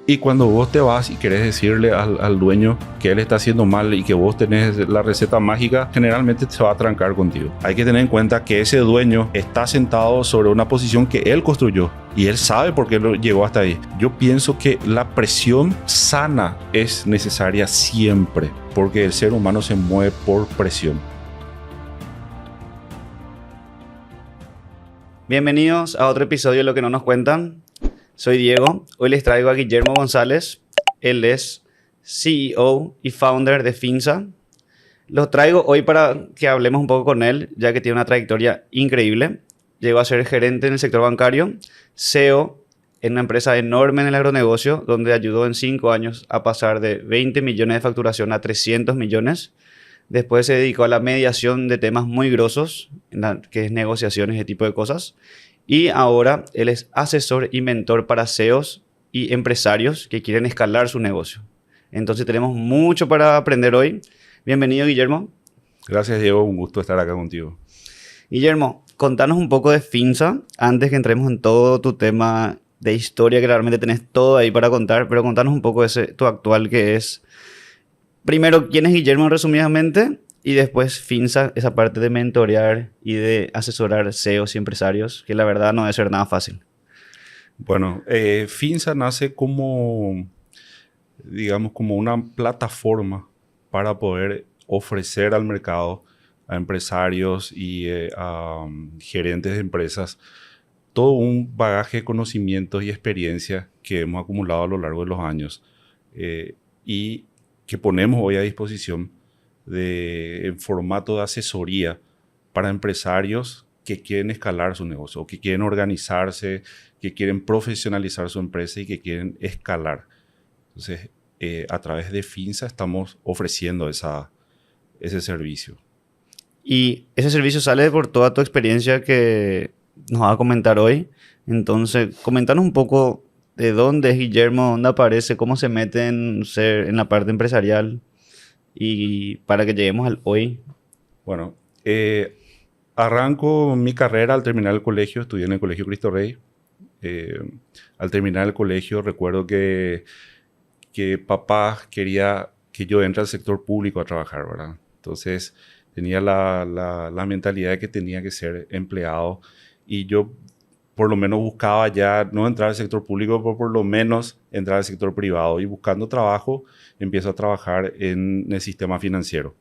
Y cuando vos te vas y querés decirle al dueño que él está haciendo mal y que vos tenés la receta mágica, generalmente se va a trancar contigo. Hay que tener en cuenta que ese dueño está sentado sobre una posición que él construyó y él sabe por qué lo llegó hasta ahí. Yo pienso que la presión sana es necesaria siempre, porque el ser humano se mueve por presión. Bienvenidos a otro episodio de Lo que no nos cuentan. Soy Diego. Hoy les traigo a Guillermo González. Él es CEO y founder de Finza. Lo traigo hoy para que hablemos un poco con él, ya que tiene una trayectoria increíble. Llegó a ser gerente en el sector bancario, CEO en una empresa enorme en el agronegocio, donde ayudó en 5 años a pasar de 20 millones de facturación a 300 millones. Después se dedicó a la mediación de temas muy grosos, que es negociaciones, ese tipo de cosas. Y ahora él es asesor y mentor para CEOs y empresarios que quieren escalar su negocio. Entonces tenemos mucho para aprender hoy. Bienvenido, Guillermo. Gracias, Diego. Un gusto estar acá contigo. Guillermo, contanos un poco de Finza antes que entremos en todo tu tema de historia, que realmente tenés todo ahí para contar, pero contanos un poco de tu actual, que es... Primero, ¿quién es Guillermo resumidamente? Y después Finza, esa parte de mentorear y de asesorar CEOs y empresarios, que la verdad no debe ser nada fácil. Bueno, Finza nace como, digamos, como una plataforma para poder ofrecer al mercado, a empresarios y a gerentes de empresas, todo un bagaje de conocimientos y experiencia que hemos acumulado a lo largo de los años y que ponemos hoy a disposición en formato de asesoría para empresarios que quieren escalar su negocio o que quieren organizarse, que quieren profesionalizar su empresa y que quieren escalar. Entonces, a través de Finza estamos ofreciendo ese servicio. Y ese servicio sale por toda tu experiencia que nos va a comentar hoy. Entonces, comentanos un poco de dónde es Guillermo, dónde aparece, cómo se mete en la parte empresarial y para que lleguemos al hoy. Bueno, arranco mi carrera al terminar el colegio, estudié en el Colegio Cristo Rey. Eh, Al terminar el colegio recuerdo que papá quería que yo entre al sector público a trabajar, ¿verdad? Entonces tenía la mentalidad de que tenía que ser empleado y yo por lo menos buscaba ya no entrar al sector público, pero por lo menos entrar al sector privado. Y buscando trabajo, empiezo a trabajar en el sistema financiero.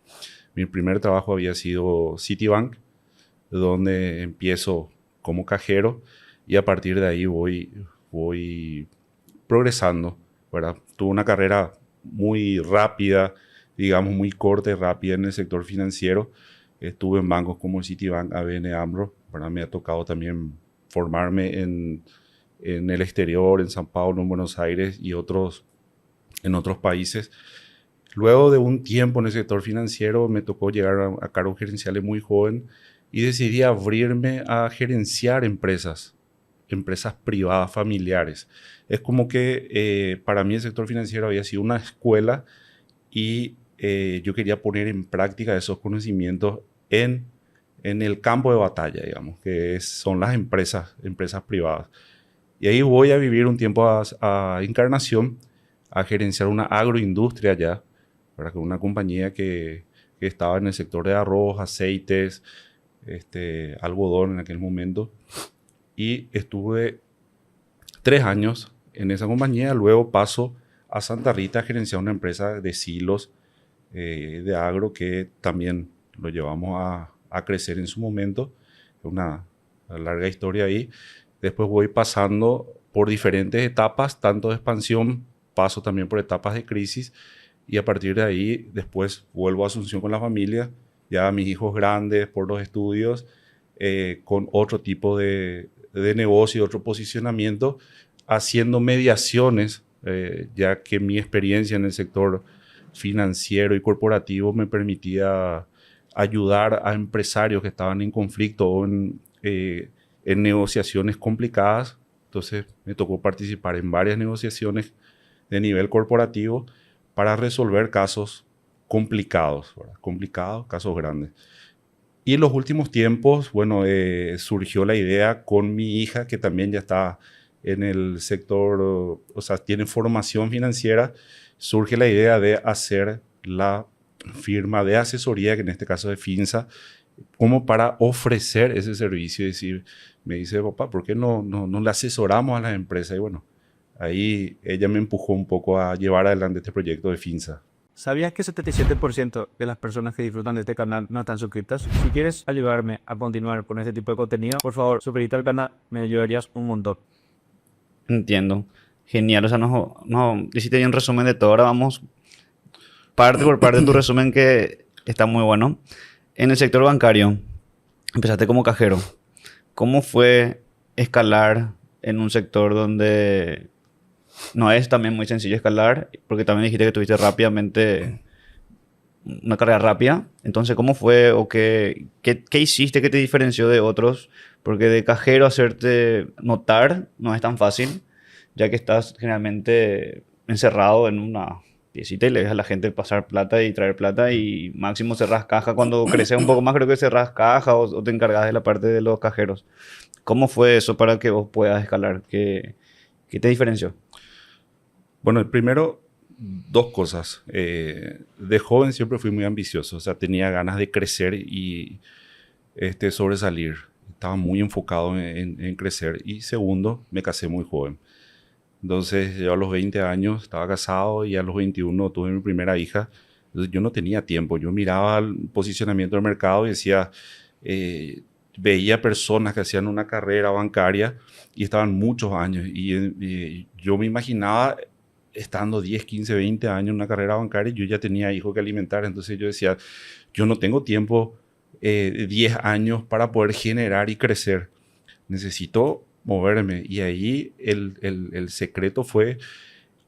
Mi primer trabajo había sido Citibank, donde empiezo como cajero y a partir de ahí voy progresando, ¿verdad? Tuve una carrera muy rápida, digamos muy corta y rápida en el sector financiero. Estuve en bancos como Citibank, ABN AMRO, ¿verdad? Me ha tocado también formarme en el exterior, en San Paulo, en Buenos Aires y en otros países. Luego de un tiempo en el sector financiero me tocó llegar a cargos gerenciales muy joven y decidí abrirme a gerenciar empresas privadas, familiares. Es como que para mí el sector financiero había sido una escuela y yo quería poner en práctica esos conocimientos en el campo de batalla, digamos, son las empresas privadas. Y ahí voy a vivir un tiempo a Encarnación, a gerenciar una agroindustria allá, para que una compañía que estaba en el sector de arroz, aceites, algodón en aquel momento. Y estuve 3 años en esa compañía. Luego paso a Santa Rita a gerenciar una empresa de silos de agro que también lo llevamos a crecer en su momento. Una larga historia ahí. Después voy pasando por diferentes etapas, tanto de expansión, paso también por etapas de crisis y a partir de ahí después vuelvo a Asunción con la familia, ya mis hijos grandes por los estudios, con otro tipo de negocio, otro posicionamiento, haciendo mediaciones, ya que mi experiencia en el sector financiero y corporativo me permitía ayudar a empresarios que estaban en conflicto o en negociaciones complicadas. Entonces me tocó participar en varias negociaciones de nivel corporativo para resolver casos complicados, ¿verdad? Complicados, casos grandes. Y en los últimos tiempos, bueno, surgió la idea con mi hija, que también ya está en el sector, o sea, tienen formación financiera, surge la idea de hacer la firma de asesoría, que en este caso es Finsa, como para ofrecer ese servicio y decir, me dice, papá, ¿por qué no le asesoramos a las empresas? Y bueno, ahí ella me empujó un poco a llevar adelante este proyecto de Finsa. ¿Sabías que 77% de las personas que disfrutan de este canal no están suscritas? Si quieres ayudarme a continuar con este tipo de contenido, por favor, suscríbete al canal, me ayudarías un montón. Entiendo. Genial. O sea, no hiciste bien un resumen de todo. Ahora vamos parte por parte de tu resumen que está muy bueno. En el sector bancario, empezaste como cajero. ¿Cómo fue escalar en un sector donde no es también muy sencillo escalar? Porque también dijiste que tuviste rápidamente una carrera rápida. Entonces, ¿cómo fue o qué hiciste que te diferenció de otros? Porque de cajero hacerte notar no es tan fácil, ya que estás generalmente encerrado en una piecita y le ves a la gente pasar plata y traer plata y máximo cerrás caja. Cuando creces un poco más creo que cerrás caja o te encargas de la parte de los cajeros. ¿Cómo fue eso para que vos puedas escalar? ¿Qué te diferenció? Bueno, primero, dos cosas. De joven siempre fui muy ambicioso, o sea, tenía ganas de crecer y sobresalir. Estaba muy enfocado en crecer. Y segundo, me casé muy joven. Entonces, yo a los 20 años estaba casado y a los 21 tuve mi primera hija. Entonces, yo no tenía tiempo. Yo miraba el posicionamiento del mercado y decía, veía personas que hacían una carrera bancaria y estaban muchos años. Y yo me imaginaba estando 10, 15, 20 años en una carrera bancaria, yo ya tenía hijos que alimentar. Entonces, yo decía, yo no tengo tiempo 10 años para poder generar y crecer. Necesito moverme. Y ahí el secreto fue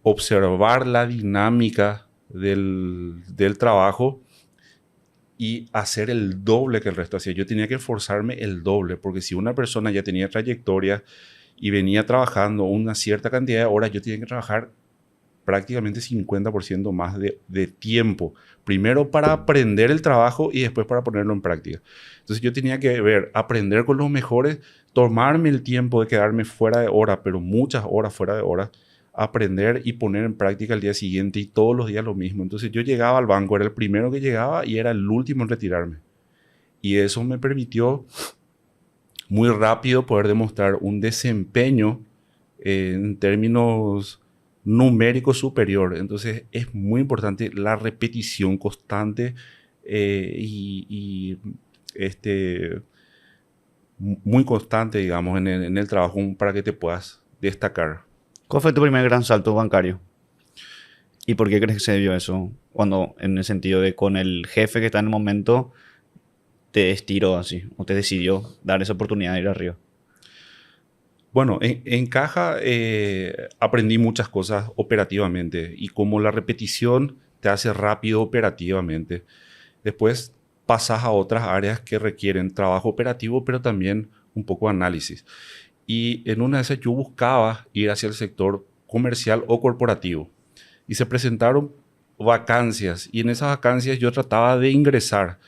observar la dinámica del trabajo y hacer el doble que el resto hacía. Yo tenía que esforzarme el doble, porque si una persona ya tenía trayectoria y venía trabajando una cierta cantidad de horas, yo tenía que trabajar prácticamente 50% más de tiempo. Primero para aprender el trabajo y después para ponerlo en práctica. Entonces yo tenía que aprender con los mejores, tomarme el tiempo de quedarme fuera de hora, pero muchas horas fuera de hora, aprender y poner en práctica el día siguiente y todos los días lo mismo. Entonces yo llegaba al banco, era el primero que llegaba y era el último en retirarme. Y eso me permitió muy rápido poder demostrar un desempeño en términos numérico superior. Entonces es muy importante la repetición constante y muy constante, digamos, en el trabajo para que te puedas destacar. ¿Cuál fue tu primer gran salto bancario? ¿Y por qué crees que se dio eso? Cuando, en el sentido de con el jefe que está en el momento, te estiró así, o te decidió dar esa oportunidad de ir arriba. Bueno, en Caja aprendí muchas cosas operativamente y como la repetición te hace rápido operativamente. Después pasas a otras áreas que requieren trabajo operativo, pero también un poco de análisis. Y en una de esas yo buscaba ir hacia el sector comercial o corporativo. Y se presentaron vacancias y en esas vacancias yo trataba de ingresar.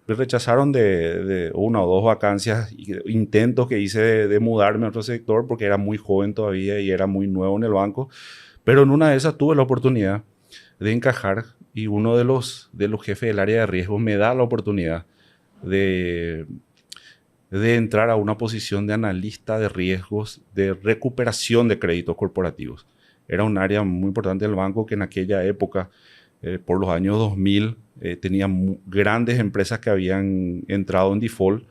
Me rechazaron de una o dos vacancias, intentos que hice de mudarme a otro sector porque era muy joven todavía y era muy nuevo en el banco. Pero en una de esas tuve la oportunidad de encajar y uno de los jefes del área de riesgo me da la oportunidad de entrar a una posición de analista de riesgos de recuperación de créditos corporativos. Era un área muy importante del banco que en aquella época, por los años 2000, tenía grandes empresas que habían entrado en default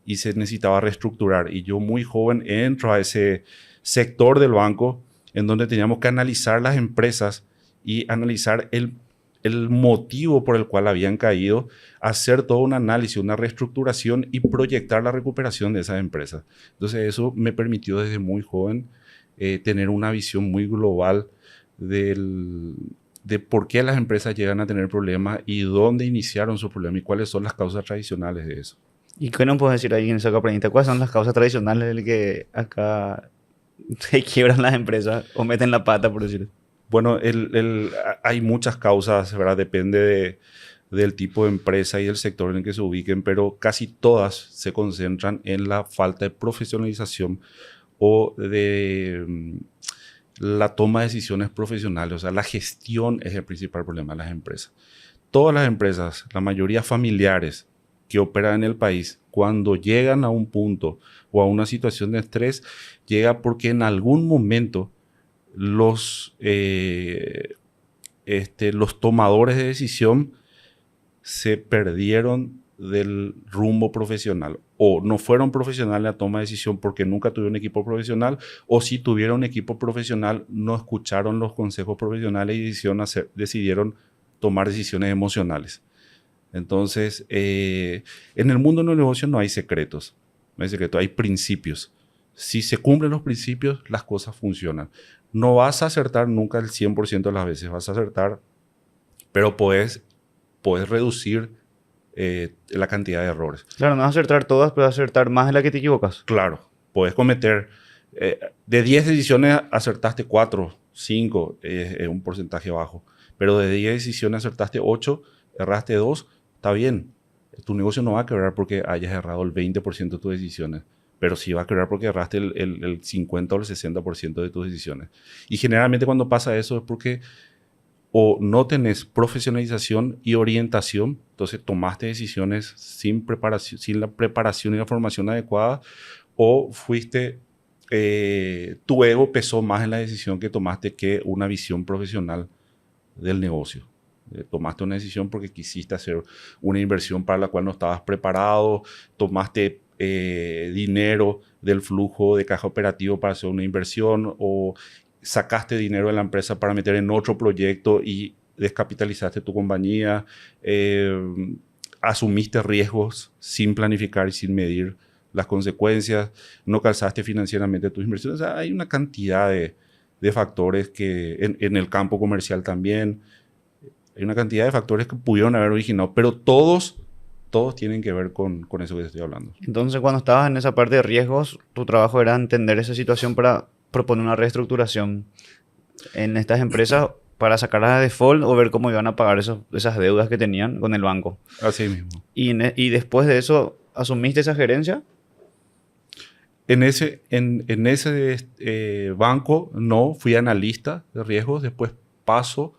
y se necesitaba reestructurar. Y yo muy joven entro a ese sector del banco en donde teníamos que analizar las empresas y analizar el motivo por el cual habían caído, hacer todo un análisis, una reestructuración y proyectar la recuperación de esas empresas. Entonces eso me permitió desde muy joven tener una visión muy global de por qué las empresas llegan a tener problemas y dónde iniciaron su problema y cuáles son las causas tradicionales de eso. ¿Y qué nos puedes decir ahí en esa pregunta? ¿Cuáles son las causas tradicionales del que acá se quiebran las empresas o meten la pata, por decirlo? Bueno, hay muchas causas, ¿verdad? Depende del tipo de empresa y del sector en el que se ubiquen, pero casi todas se concentran en la falta de profesionalización o de la toma de decisiones profesionales. O sea, la gestión es el principal problema de las empresas. Todas las empresas, la mayoría familiares que operan en el país, cuando llegan a un punto o a una situación de estrés, llega porque en algún momento los tomadores de decisión se perdieron del rumbo profesional, o no fueron profesionales en la toma de decisión porque nunca tuvieron un equipo profesional, o si tuvieron un equipo profesional no escucharon los consejos profesionales y decidieron tomar decisiones emocionales. Entonces, en el mundo de los negocios no hay secretos, hay principios. Si se cumplen los principios, las cosas funcionan. No vas a acertar nunca el 100% de las veces, vas a acertar, pero puedes reducir la cantidad de errores. Claro, no vas a acertar todas, pero vas a acertar más de la que te equivocas. Claro, puedes cometer, de 10 decisiones acertaste 4, 5, es un porcentaje bajo, pero de 10 decisiones acertaste 8, erraste 2, está bien. Tu negocio no va a quebrar porque hayas errado el 20% de tus decisiones, pero sí va a quebrar porque erraste el 50 o el 60% de tus decisiones. Y generalmente cuando pasa eso es porque o no tenés profesionalización y orientación, entonces tomaste decisiones sin la preparación y la formación adecuada, o tu ego pesó más en la decisión que tomaste que una visión profesional del negocio. Tomaste una decisión porque quisiste hacer una inversión para la cual no estabas preparado, tomaste dinero del flujo de caja operativo para hacer una inversión, o sacaste dinero de la empresa para meter en otro proyecto y descapitalizaste tu compañía, asumiste riesgos sin planificar y sin medir las consecuencias, no calzaste financieramente tus inversiones. O sea, hay una cantidad de factores que en el campo comercial también, hay una cantidad de factores que pudieron haber originado, pero todos tienen que ver con eso que te estoy hablando. Entonces, cuando estabas en esa parte de riesgos, tu trabajo era entender esa situación para proponer una reestructuración en estas empresas para sacarlas de default o ver cómo iban a pagar esas deudas que tenían con el banco. Así mismo. Y después de eso, ¿asumiste esa gerencia? En ese banco no, fui analista de riesgos, después paso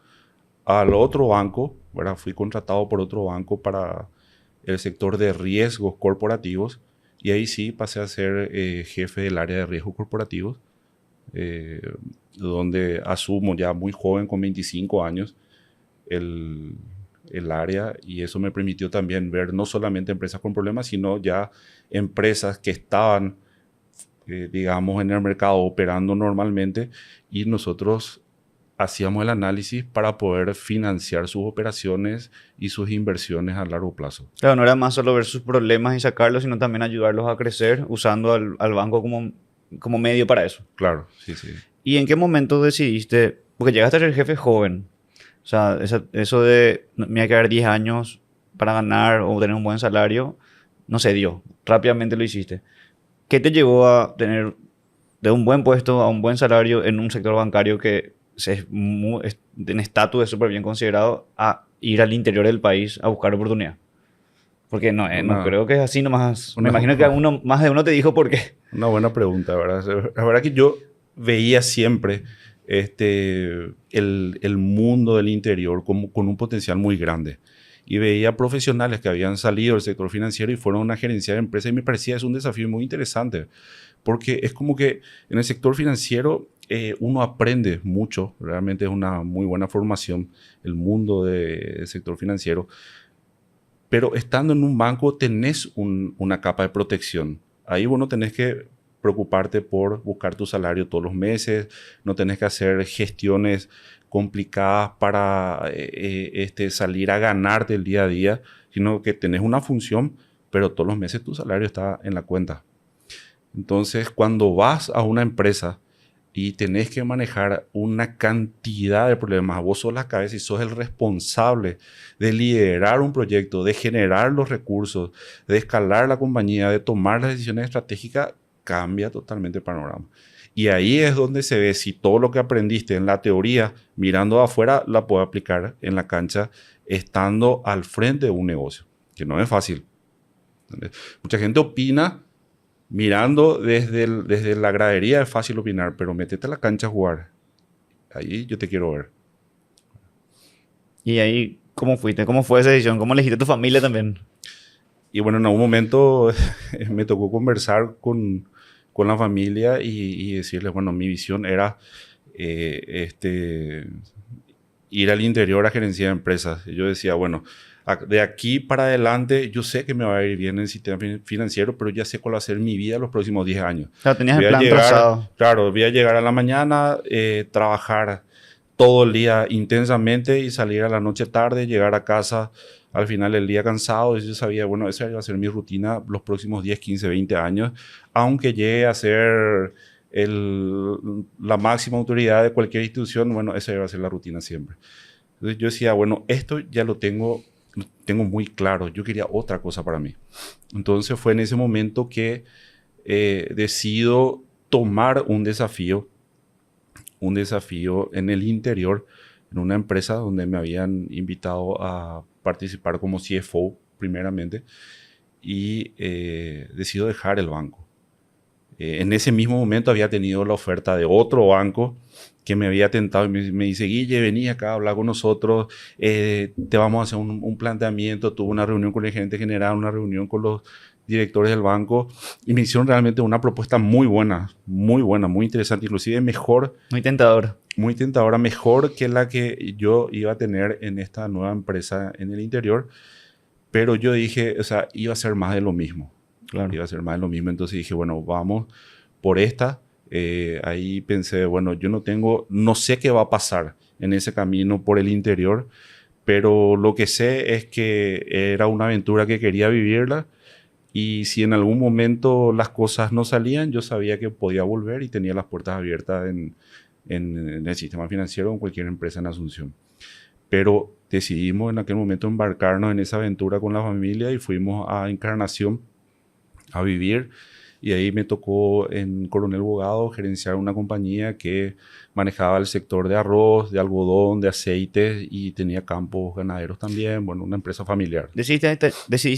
al otro banco, ¿verdad? Fui contratado por otro banco para el sector de riesgos corporativos, y ahí sí pasé a ser jefe del área de riesgos corporativos, donde asumo ya muy joven, con 25 años, el área, y eso me permitió también ver no solamente empresas con problemas, sino ya empresas que estaban, digamos, en el mercado operando normalmente, y nosotros hacíamos el análisis para poder financiar sus operaciones y sus inversiones a largo plazo. Claro, no era más solo ver sus problemas y sacarlos, sino también ayudarlos a crecer usando al banco como medio para eso. Claro, sí. ¿Y en qué momento decidiste? Porque llegaste a ser jefe joven. O sea, eso de me voy a quedar 10 años para ganar o tener un buen salario, no se dio. Rápidamente lo hiciste. ¿Qué te llevó a tener de un buen puesto a un buen salario en un sector bancario que en estatus es súper bien considerado, a ir al interior del país a buscar oportunidad? Porque no creo que es así nomás. Me imagino que más de uno te dijo por qué. Una buena pregunta, ¿verdad? La verdad que yo veía siempre el mundo del interior con un potencial muy grande. Y veía profesionales que habían salido del sector financiero y fueron a una gerencia de empresa, y me parecía es un desafío muy interesante. Porque es como que en el sector financiero uno aprende mucho, realmente es una muy buena formación el mundo del sector financiero, pero estando en un banco tenés una capa de protección. Ahí vos no tenés que preocuparte por buscar tu salario todos los meses, no tenés que hacer gestiones complicadas para salir a ganarte el día a día, sino que tenés una función, pero todos los meses tu salario está en la cuenta. Entonces, cuando vas a una empresa y tenés que manejar una cantidad de problemas, vos sos la cabeza y sos el responsable de liderar un proyecto, de generar los recursos, de escalar la compañía, de tomar las decisiones estratégicas, cambia totalmente el panorama. Y ahí es donde se ve si todo lo que aprendiste en la teoría, mirando afuera, la puedes aplicar en la cancha, estando al frente de un negocio, que no es fácil. ¿Entendés? Mucha gente opina Mirando desde la gradería es fácil opinar, pero métete a la cancha a jugar. Ahí yo te quiero ver. Y ahí, ¿cómo fuiste? ¿Cómo fue esa decisión? ¿Cómo elegiste a tu familia también? Y bueno, en algún momento me tocó conversar con la familia y decirles, bueno, mi visión era ir al interior a gerenciar empresas. Y yo decía, bueno, de aquí para adelante yo sé que me va a ir bien en el sistema financiero, pero ya sé cuál va a ser mi vida los próximos 10 años. O sea, tenías Voy el a plan llegar, trazado. claro, voy a llegar a la mañana, trabajar todo el día intensamente y salir a la noche tarde, llegar a casa al final del día cansado. Y yo sabía, bueno, esa iba a ser mi rutina los próximos 10, 15, 20 años, aunque llegue a ser la máxima autoridad de cualquier institución, bueno, esa iba a ser la rutina siempre. Entonces yo decía, bueno, esto ya lo tengo muy claro, yo quería otra cosa para mí. Entonces fue en ese momento que decido tomar un desafío en el interior, en una empresa donde me habían invitado a participar como CFO primeramente, y decido dejar el banco. En ese mismo momento había tenido la oferta de otro banco que me había tentado y me dice, Guille, vení acá a hablar con nosotros, te vamos a hacer un planteamiento. Tuve una reunión con el gerente general, una reunión con los directores del banco y me hicieron realmente una propuesta muy buena, muy interesante, inclusive mejor, Muy tentador. muy tentadora, mejor que la que yo iba a tener en esta nueva empresa en el interior. Pero yo dije, o sea, iba a ser más de lo mismo. Claro. Iba a ser más de lo mismo. Entonces dije, bueno, vamos por esta. Ahí pensé, bueno, yo no sé qué va a pasar en ese camino por el interior, pero lo que sé es que era una aventura que quería vivirla, y si en algún momento las cosas no salían, yo sabía que podía volver y tenía las puertas abiertas en el sistema financiero o en cualquier empresa en Asunción. Pero decidimos en aquel momento embarcarnos en esa aventura con la familia y fuimos a Encarnación a vivir. Y ahí me tocó en Coronel Bogado gerenciar una compañía que manejaba el sector de arroz, de algodón, de aceite, y tenía campos ganaderos también. Bueno, una empresa familiar. ¿Decidiste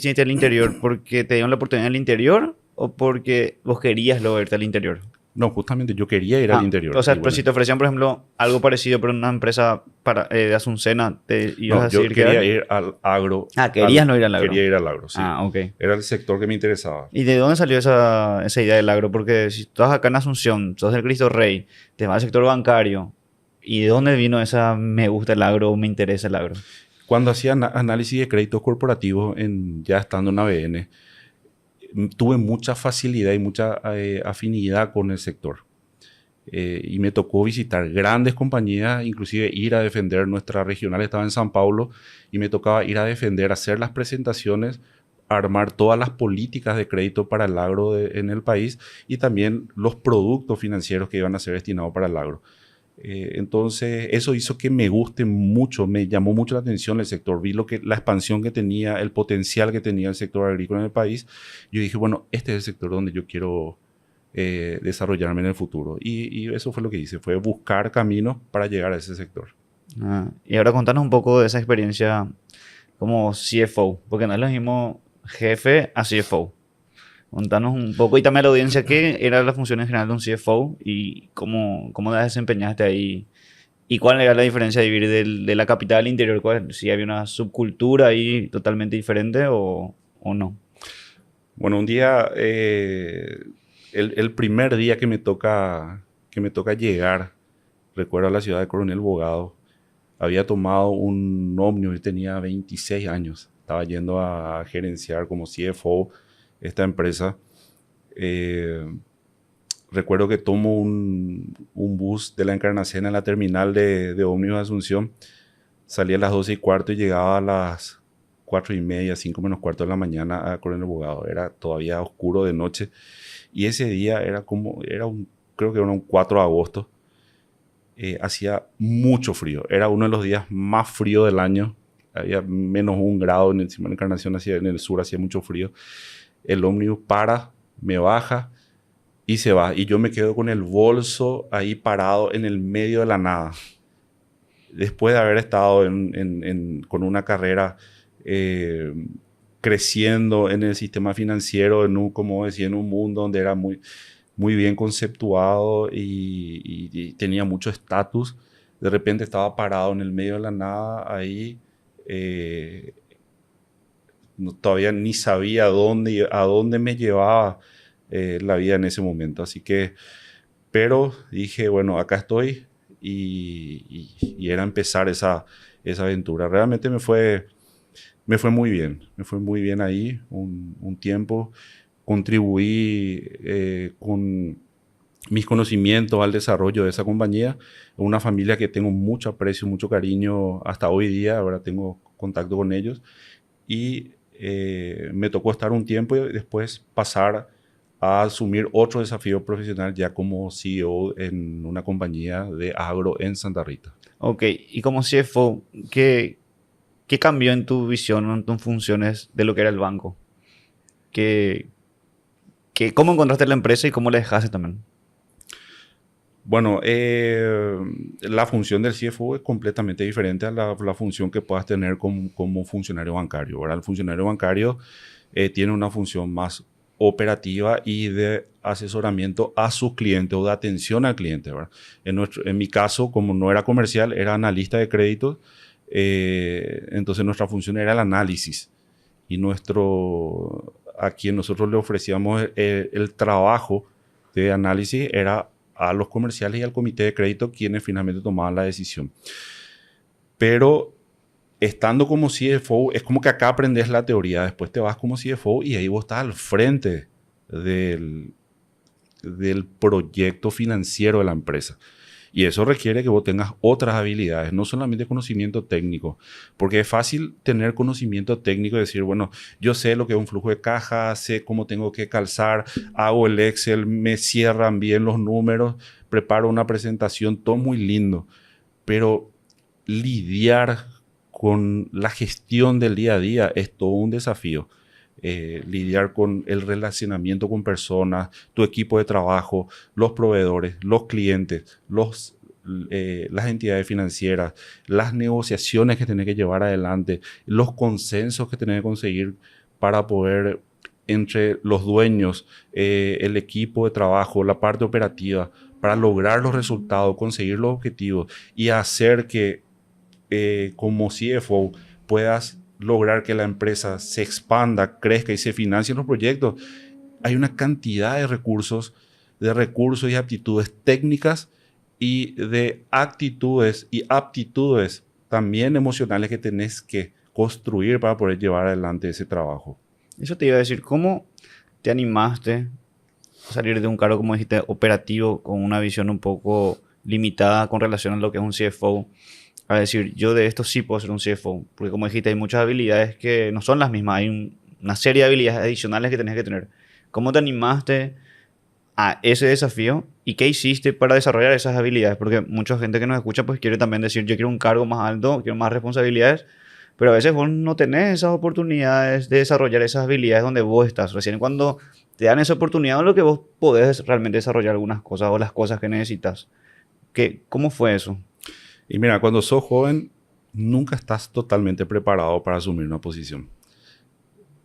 irte al interior porque te dieron la oportunidad al interior o porque vos querías luego irte al interior? No, justamente yo quería ir al interior. O sea, Y pero bueno, si te ofrecían, por ejemplo, algo parecido pero en una empresa de Azucena, ¿te ibas a no, yo decidir quería quedar? ir al agro. Querías no ir al agro. Quería ir al agro, sí. Ok. Era el sector que me interesaba. ¿Y de dónde salió esa idea del agro? Porque si estás acá en Asunción, sos del Cristo Rey, te vas al sector bancario, ¿y de dónde vino esa me gusta el agro o me interesa el agro? Cuando hacía análisis de créditos corporativos, ya estando en ABN, tuve mucha facilidad y mucha afinidad con el sector. Y me tocó visitar grandes compañías, inclusive ir a defender. Nuestra regional estaba en San Paulo y me tocaba ir a defender, hacer las presentaciones, armar todas las políticas de crédito para el agro en el país, y también los productos financieros que iban a ser destinados para el agro. Entonces eso hizo que me guste mucho, me llamó mucho la atención el sector. Vi la expansión que tenía, el potencial que tenía el sector agrícola en el país. Yo dije, bueno, este es el sector donde yo quiero desarrollarme en el futuro. Y eso fue lo que hice, fue buscar caminos para llegar a ese sector. Y ahora contanos un poco de esa experiencia como CFO, porque no es lo mismo jefe a CFO. Contanos un poco y también a la audiencia qué era la función en general de un CFO y cómo la desempeñaste ahí. ¿Y cuál era la diferencia de vivir de la capital al interior? Si había una subcultura ahí totalmente diferente o no. Bueno, un día, el primer día que me toca llegar, recuerdo, a la ciudad de Coronel Bogado, había tomado un ómnibus y tenía 26 años. Estaba yendo a gerenciar como CFO esta empresa. Recuerdo que tomo un bus de la Encarnación en la terminal de ómnibus de Asunción. Salía a las 12:15 y llegaba a las 4:30, 5 menos cuarto de la mañana a Coronel Bogado. Era todavía oscuro de noche. Y ese día creo que era un 4 de agosto. Hacía mucho frío. Era uno de los días más fríos del año. Había -1 grado encima de la Encarnación, en el sur hacía mucho frío. El ómnibus me baja y se va. Y yo me quedo con el bolso ahí parado en el medio de la nada. Después de haber estado con una carrera creciendo en el sistema financiero, como decía, en un mundo donde era muy, muy bien conceptuado y tenía mucho estatus. De repente estaba parado en el medio de la nada ahí. Todavía ni sabía a dónde me llevaba la vida en ese momento. Así que, pero dije, bueno, acá estoy y era empezar esa aventura. Realmente me fue muy bien. Me fue muy bien ahí un tiempo. Contribuí con mis conocimientos al desarrollo de esa compañía. Una familia que tengo mucho aprecio, mucho cariño hasta hoy día. Ahora tengo contacto con ellos. Y me tocó estar un tiempo y después pasar a asumir otro desafío profesional ya como CEO en una compañía de agro en Santa Rita. Ok, y como CFO, ¿qué cambió en tu visión o en tus funciones de lo que era el banco? ¿Cómo encontraste la empresa y cómo la dejaste también? Bueno, la función del CFO es completamente diferente a la función que puedas tener como funcionario bancario, ¿verdad? El funcionario bancario tiene una función más operativa y de asesoramiento a sus clientes o de atención al cliente, ¿verdad? En mi caso, como no era comercial, era analista de créditos, entonces nuestra función era el análisis y a quien nosotros le ofrecíamos el trabajo de análisis era a los comerciales y al comité de crédito quienes finalmente tomaban la decisión. Pero estando como CFO, es como que acá aprendes la teoría, después te vas como CFO y ahí vos estás al frente del proyecto financiero de la empresa. Y eso requiere que vos tengas otras habilidades, no solamente conocimiento técnico, porque es fácil tener conocimiento técnico y decir, bueno, yo sé lo que es un flujo de caja, sé cómo tengo que calzar, hago el Excel, me cierran bien los números, preparo una presentación, todo muy lindo, pero lidiar con la gestión del día a día es todo un desafío. Lidiar con el relacionamiento con personas, tu equipo de trabajo, los proveedores, los clientes, las entidades financieras, las negociaciones que tenés que llevar adelante, los consensos que tenés que conseguir para poder, entre los dueños, el equipo de trabajo, la parte operativa, para lograr los resultados, conseguir los objetivos y hacer que como CFO puedas lograr que la empresa se expanda, crezca y se financien los proyectos. Hay una cantidad de recursos y aptitudes técnicas y de actitudes y aptitudes también emocionales que tenés que construir para poder llevar adelante ese trabajo. Eso te iba a decir, ¿cómo te animaste a salir de un cargo, como dijiste, operativo, con una visión un poco limitada con relación a lo que es un CFO? A decir, yo de esto sí puedo ser un CFO, porque como dijiste, hay muchas habilidades que no son las mismas, hay una serie de habilidades adicionales que tenés que tener. ¿Cómo te animaste a ese desafío y qué hiciste para desarrollar esas habilidades? Porque mucha gente que nos escucha pues quiere también decir, yo quiero un cargo más alto, quiero más responsabilidades, pero a veces vos no tenés esas oportunidades de desarrollar esas habilidades donde vos estás. Recién cuando te dan esa oportunidad, lo que vos podés realmente desarrollar algunas cosas o las cosas que necesitas. ¿Cómo fue eso? Y mira, cuando sos joven, nunca estás totalmente preparado para asumir una posición.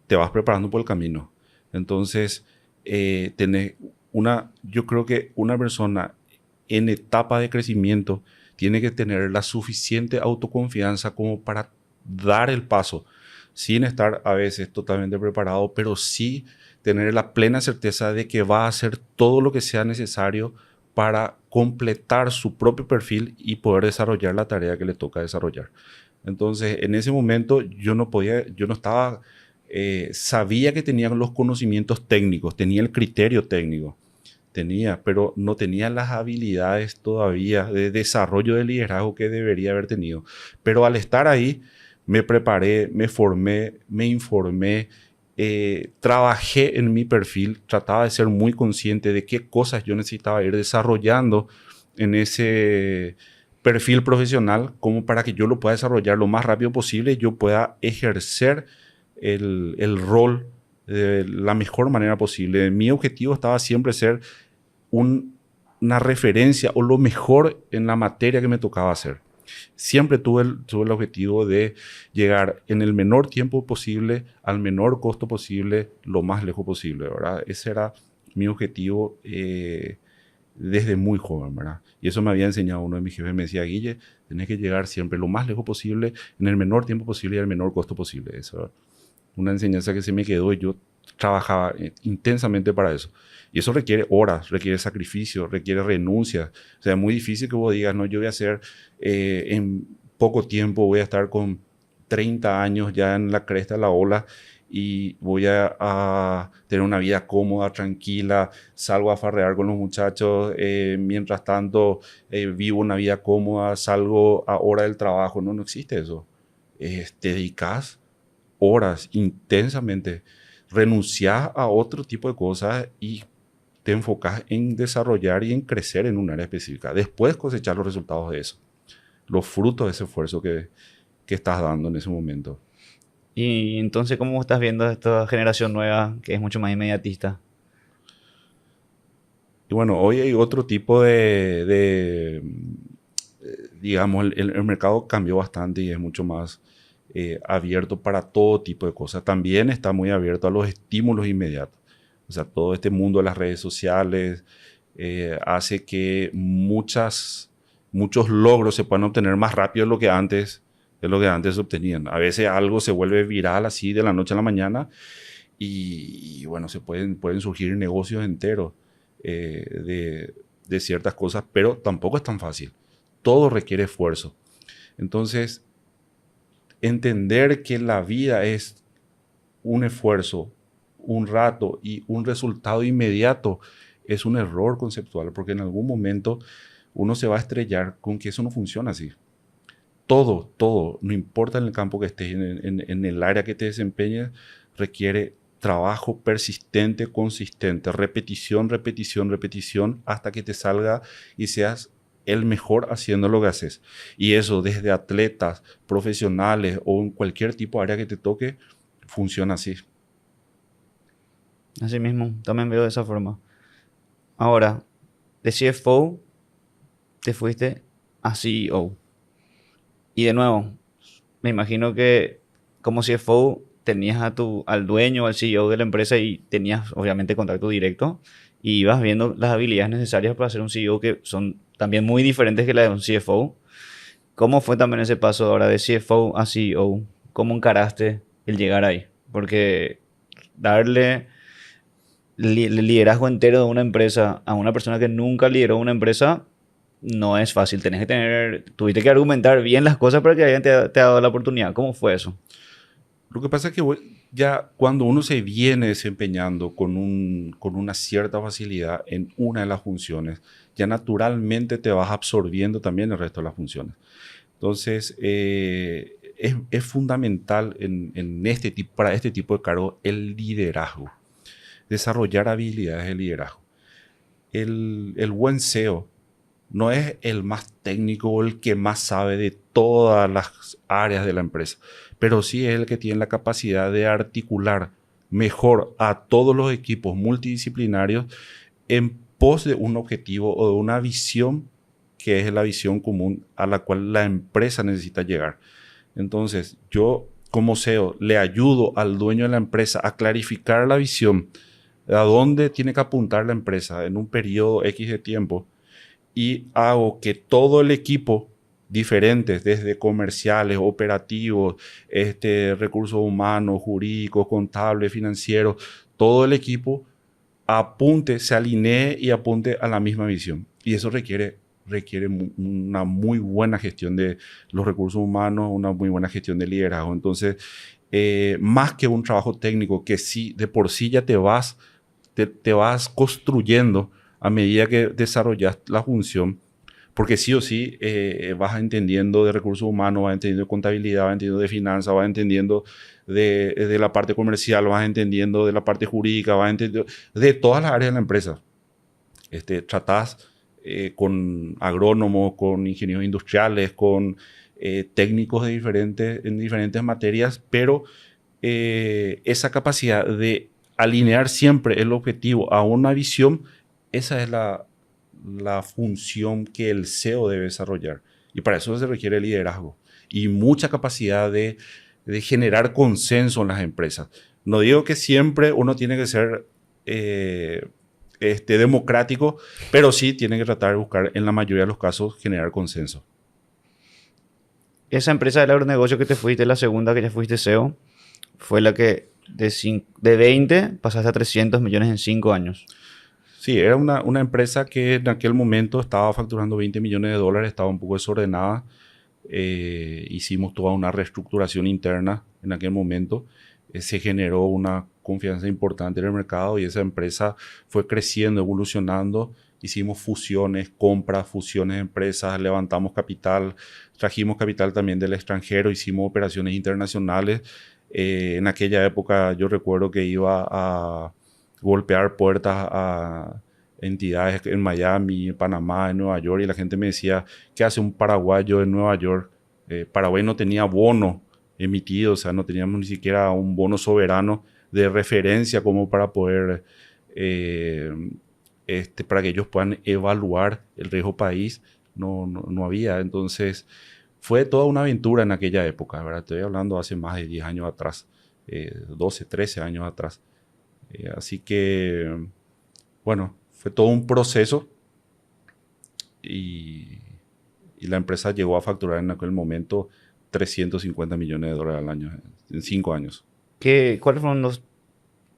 Te vas preparando por el camino. Entonces, yo creo que una persona en etapa de crecimiento tiene que tener la suficiente autoconfianza como para dar el paso, sin estar a veces totalmente preparado, pero sí tener la plena certeza de que va a hacer todo lo que sea necesario para completar su propio perfil y poder desarrollar la tarea que le toca desarrollar. Entonces, en ese momento sabía que tenía los conocimientos técnicos, tenía el criterio técnico, pero no tenía las habilidades todavía de desarrollo de liderazgo que debería haber tenido. Pero al estar ahí, me preparé, me formé, me informé, trabajé en mi perfil, trataba de ser muy consciente de qué cosas yo necesitaba ir desarrollando en ese perfil profesional como para que yo lo pueda desarrollar lo más rápido posible y yo pueda ejercer el rol de la mejor manera posible. Mi objetivo estaba siempre ser una referencia o lo mejor en la materia que me tocaba hacer. Siempre tuve el objetivo de llegar en el menor tiempo posible, al menor costo posible, lo más lejos posible, ¿verdad? Ese era mi objetivo desde muy joven, ¿verdad? Y eso me había enseñado uno de mis jefes, me decía, Guille, tenés que llegar siempre lo más lejos posible, en el menor tiempo posible y al menor costo posible. Eso, una enseñanza que se me quedó y yo trabajaba intensamente para eso. Y eso requiere horas, requiere sacrificio, requiere renuncia. O sea, es muy difícil que vos digas, no, yo voy a hacer en poco tiempo, voy a estar con 30 años ya en la cresta de la ola y voy a tener una vida cómoda, tranquila, salgo a farrear con los muchachos, mientras tanto vivo una vida cómoda, salgo a hora del trabajo. No, no existe eso. Te dedicas horas intensamente, renuncias a otro tipo de cosas y te enfocas en desarrollar y en crecer en un área específica. Después cosechar los resultados de eso, los frutos de ese esfuerzo que estás dando en ese momento. Y entonces, ¿cómo estás viendo esta generación nueva que es mucho más inmediatista? Y bueno, hoy hay otro tipo digamos, el mercado cambió bastante y es mucho más abierto para todo tipo de cosas. También está muy abierto a los estímulos inmediatos. O sea, todo este mundo de las redes sociales hace que muchos logros se puedan obtener más rápido de lo que antes se obtenían. A veces algo se vuelve viral así de la noche a la mañana y bueno, pueden surgir negocios enteros de ciertas cosas, pero tampoco es tan fácil. Todo requiere esfuerzo. Entonces, entender que la vida es un esfuerzo, un rato y un resultado inmediato es un error conceptual, porque en algún momento uno se va a estrellar con que eso no funciona así. Todo, no importa en el campo que estés, en el área que te desempeñes, requiere trabajo persistente, consistente, repetición, repetición, repetición, hasta que te salga y seas el mejor haciendo lo que haces. Y eso desde atletas, profesionales o en cualquier tipo de área que te toque, funciona así. Así mismo, también veo de esa forma. Ahora, de CFO te fuiste a CEO. Y de nuevo, me imagino que como CFO tenías al dueño, al CEO de la empresa y tenías obviamente contacto directo y ibas viendo las habilidades necesarias para ser un CEO que son también muy diferentes que las de un CFO. ¿Cómo fue también ese paso ahora de CFO a CEO? ¿Cómo encaraste el llegar ahí? Porque darle el liderazgo entero de una empresa a una persona que nunca lideró una empresa no es fácil. Tuviste que argumentar bien las cosas para que alguien te ha dado la oportunidad. ¿Cómo fue eso? Lo que pasa es que ya cuando uno se viene desempeñando con una cierta facilidad en una de las funciones, ya naturalmente te vas absorbiendo también el resto de las funciones. Entonces, es fundamental para este tipo de cargo el liderazgo, desarrollar habilidades de liderazgo. El buen CEO no es el más técnico o el que más sabe de todas las áreas de la empresa, pero sí es el que tiene la capacidad de articular mejor a todos los equipos multidisciplinarios en pos de un objetivo o de una visión que es la visión común a la cual la empresa necesita llegar. Entonces, yo como CEO le ayudo al dueño de la empresa a clarificar la visión, a dónde tiene que apuntar la empresa en un periodo X de tiempo, y hago que todo el equipo diferentes, desde comerciales, operativos, recursos humanos, jurídicos, contables, financieros, todo el equipo apunte, se alinee y apunte a la misma visión. Y eso requiere una muy buena gestión de los recursos humanos, una muy buena gestión de liderazgo. Entonces, más que un trabajo técnico que sí, de por sí ya te vas construyendo a medida que desarrollas la función, porque sí o sí vas entendiendo de recursos humanos, vas entendiendo de contabilidad, vas entendiendo de finanzas, vas entendiendo de la parte comercial, vas entendiendo de la parte jurídica, vas entendiendo de todas las áreas de la empresa. Tratás con agrónomos, con ingenieros industriales, con técnicos en diferentes materias, pero esa capacidad de alinear siempre el objetivo a una visión, esa es la función que el CEO debe desarrollar. Y para eso se requiere liderazgo y mucha capacidad de generar consenso en las empresas. No digo que siempre uno tiene que ser democrático, pero sí tiene que tratar de buscar, en la mayoría de los casos, generar consenso. Esa empresa del agronegocio que te fuiste, la segunda que ya fuiste CEO, fue la que de 20 pasaste a 300 millones en 5 años. Sí, era una empresa que en aquel momento estaba facturando 20 millones de dólares, estaba un poco desordenada. Hicimos toda una reestructuración interna en aquel momento. Se generó una confianza importante en el mercado y esa empresa fue creciendo, evolucionando. Hicimos fusiones, compras, fusiones de empresas, levantamos capital, trajimos capital también del extranjero, hicimos operaciones internacionales. En aquella época yo recuerdo que iba a golpear puertas a entidades en Miami, en Panamá, en Nueva York, y la gente me decía, ¿qué hace un paraguayo en Nueva York? Paraguay no tenía bono emitido, o sea, no teníamos ni siquiera un bono soberano de referencia como para poder, para que ellos puedan evaluar el riesgo país, no había. Entonces, fue toda una aventura en aquella época, ¿verdad? Estoy hablando hace más de 10 años atrás, 12, 13 años atrás. Así que, bueno, fue todo un proceso y la empresa llegó a facturar en aquel momento 350 millones de dólares al año, en 5 años. ¿Cuáles fueron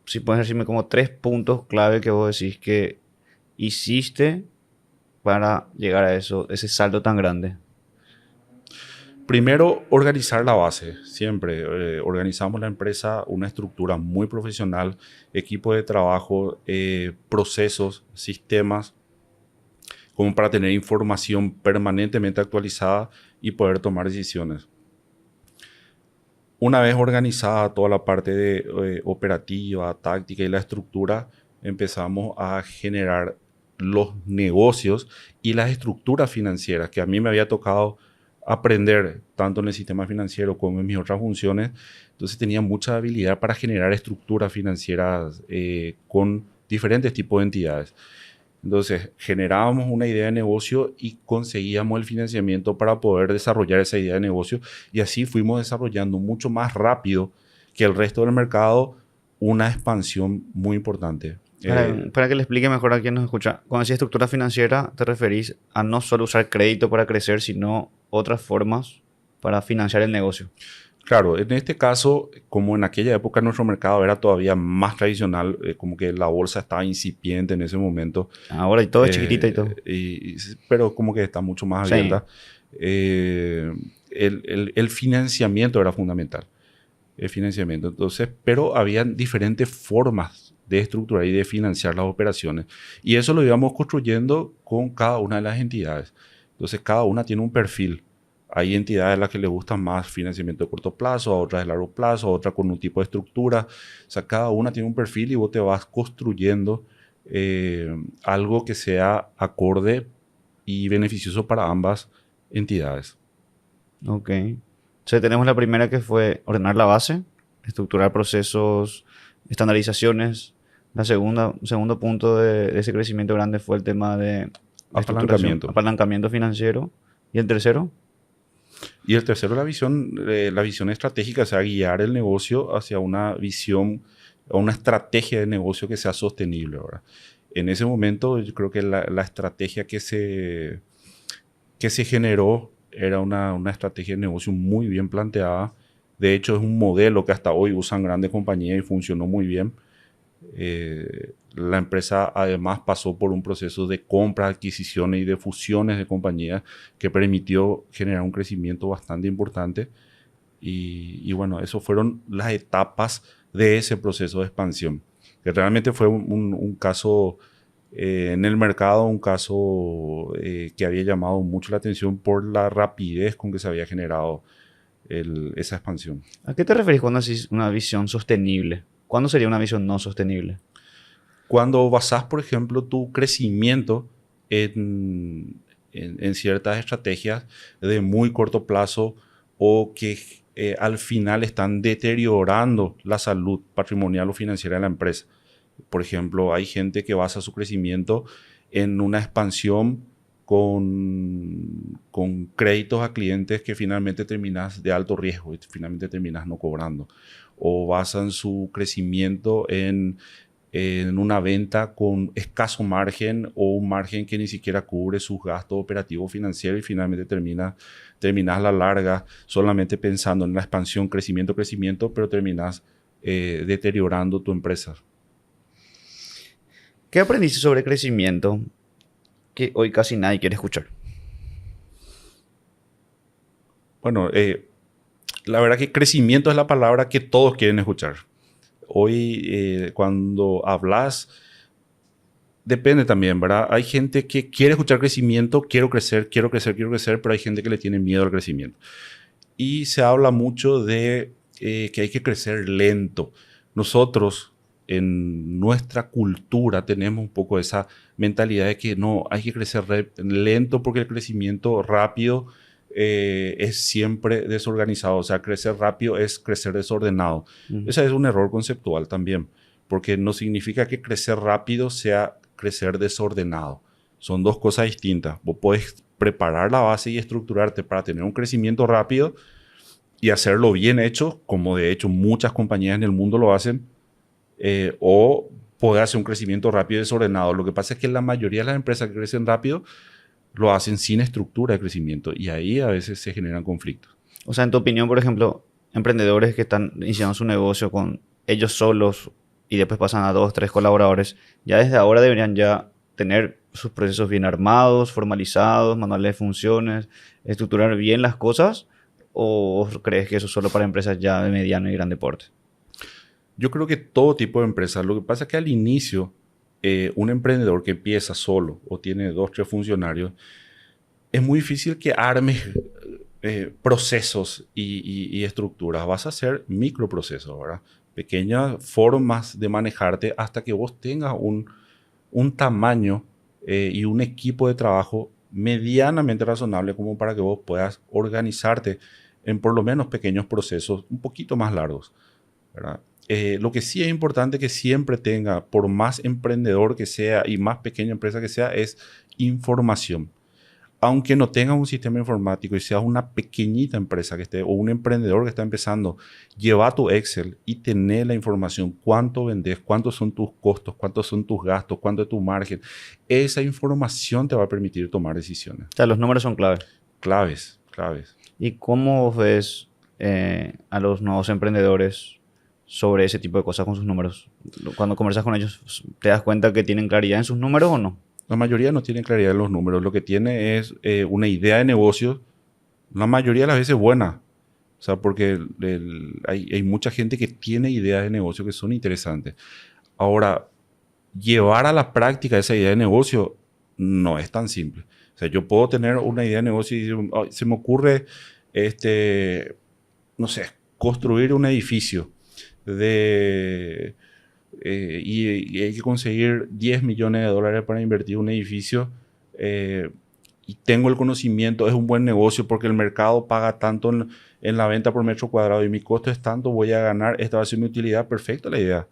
si puedes decirme como 3 puntos clave que vos decís que hiciste para llegar a ese salto tan grande? Primero, organizar la base. Siempre organizamos la empresa, una estructura muy profesional, equipo de trabajo, procesos, sistemas, como para tener información permanentemente actualizada y poder tomar decisiones. Una vez organizada toda la parte de operativa, táctica y la estructura, empezamos a generar los negocios y las estructuras financieras que a mí me había tocado aprender tanto en el sistema financiero como en mis otras funciones. Entonces tenía mucha habilidad para generar estructuras financieras con diferentes tipos de entidades. Entonces generábamos una idea de negocio y conseguíamos el financiamiento para poder desarrollar esa idea de negocio, y así fuimos desarrollando mucho más rápido que el resto del mercado una expansión muy importante. Para que le explique mejor a quien nos escucha, cuando decís estructura financiera, te referís a no solo usar crédito para crecer, sino otras formas para financiar el negocio. Claro, en este caso, como en aquella época nuestro mercado era todavía más tradicional, como que la bolsa estaba incipiente en ese momento. Ahora y todo es chiquitita y todo. Pero como que está mucho más abierta. Sí. El financiamiento era fundamental. El financiamiento. Entonces, pero habían diferentes formas de estructurar y de financiar las operaciones. Y eso lo íbamos construyendo con cada una de las entidades. Entonces, cada una tiene un perfil. Hay entidades a las que les gusta más financiamiento de corto plazo, a otras de largo plazo, a otras con un tipo de estructura. O sea, cada una tiene un perfil y vos te vas construyendo algo que sea acorde y beneficioso para ambas entidades. Ok. Entonces tenemos la primera, que fue ordenar la base, estructurar procesos, estandarizaciones. Segundo punto de ese crecimiento grande fue el tema de apalancamiento financiero. ¿Y el tercero? Y el tercero, la visión estratégica, o sea, guiar el negocio hacia una visión o una estrategia de negocio que sea sostenible, ¿verdad? En ese momento, yo creo que la estrategia que se generó era una estrategia de negocio muy bien planteada. De hecho, es un modelo que hasta hoy usan grandes compañías y funcionó muy bien. La empresa además pasó por un proceso de compras, adquisiciones y de fusiones de compañías que permitió generar un crecimiento bastante importante. Y bueno, esas fueron las etapas de ese proceso de expansión, que realmente fue un caso en el mercado, un caso que había llamado mucho la atención por la rapidez con que se había generado esa expansión. ¿A qué te referís cuando decís una visión sostenible? ¿Cuándo sería una visión no sostenible? Cuando basás, por ejemplo, tu crecimiento en ciertas estrategias de muy corto plazo o que al final están deteriorando la salud patrimonial o financiera de la empresa. Por ejemplo, hay gente que basa su crecimiento en una expansión con créditos a clientes que finalmente terminas de alto riesgo y finalmente terminas no cobrando. O basan su crecimiento en una venta con escaso margen o un margen que ni siquiera cubre sus gastos operativos financieros y finalmente terminas a la larga solamente pensando en la expansión, crecimiento, pero terminas deteriorando tu empresa. ¿Qué aprendiste sobre crecimiento que hoy casi nadie quiere escuchar? Bueno, la verdad que crecimiento es la palabra que todos quieren escuchar. Hoy, cuando hablas, depende también, ¿verdad? Hay gente que quiere escuchar crecimiento, quiero crecer, pero hay gente que le tiene miedo al crecimiento. Y se habla mucho de que hay que crecer lento. Nosotros, en nuestra cultura, tenemos un poco esa mentalidad de que no, hay que crecer lento porque el crecimiento rápido es siempre desorganizado. O sea, crecer rápido es crecer desordenado. Ese es un error conceptual también, porque no significa que crecer rápido sea crecer desordenado. Son dos cosas distintas. Vos podés preparar la base y estructurarte para tener un crecimiento rápido y hacerlo bien hecho, como de hecho muchas compañías en el mundo lo hacen, o poder hacer un crecimiento rápido y desordenado. Lo que pasa es que la mayoría de las empresas que crecen rápido lo hacen sin estructura de crecimiento y ahí a veces se generan conflictos. O sea, en tu opinión, por ejemplo, emprendedores que están iniciando su negocio con ellos solos y después pasan a 2, 3 colaboradores, ya desde ahora deberían ya tener sus procesos bien armados, formalizados, manuales de funciones, estructurar bien las cosas, ¿o crees que eso es solo para empresas ya de mediano y grande porte? Yo creo que todo tipo de empresas. Lo que pasa es que al inicio, un emprendedor que empieza solo o tiene 2, 3 funcionarios, es muy difícil que arme procesos y estructuras. Vas a hacer microprocesos, ¿verdad? Pequeñas formas de manejarte hasta que vos tengas un tamaño y un equipo de trabajo medianamente razonable como para que vos puedas organizarte en por lo menos pequeños procesos un poquito más largos, ¿verdad? Lo que sí es importante que siempre tenga, por más emprendedor que sea y más pequeña empresa que sea, es información. Aunque no tengas un sistema informático y seas una pequeñita empresa que esté, o un emprendedor que está empezando, lleva tu Excel y tener la información. Cuánto vendes, cuántos son tus costos, cuántos son tus gastos, cuánto es tu margen. Esa información te va a permitir tomar decisiones. O sea, los números son clave. Claves. ¿Y cómo ves a los nuevos emprendedores sobre ese tipo de cosas con sus números? Cuando conversas con ellos, ¿te das cuenta que tienen claridad en sus números o no? La mayoría no tiene claridad en los números. Lo que tiene es una idea de negocio, la mayoría de las veces buena. O sea, porque hay mucha gente que tiene ideas de negocio que son interesantes. Ahora, llevar a la práctica esa idea de negocio no es tan simple. O sea, yo puedo tener una idea de negocio y decir, "Ay, se me ocurre, no sé, construir un edificio y hay que conseguir $10 millones para invertir en un edificio y tengo el conocimiento, es un buen negocio porque el mercado paga tanto en la venta por metro cuadrado y mi costo es tanto, voy a ganar, esta va a ser mi utilidad, perfecta la idea,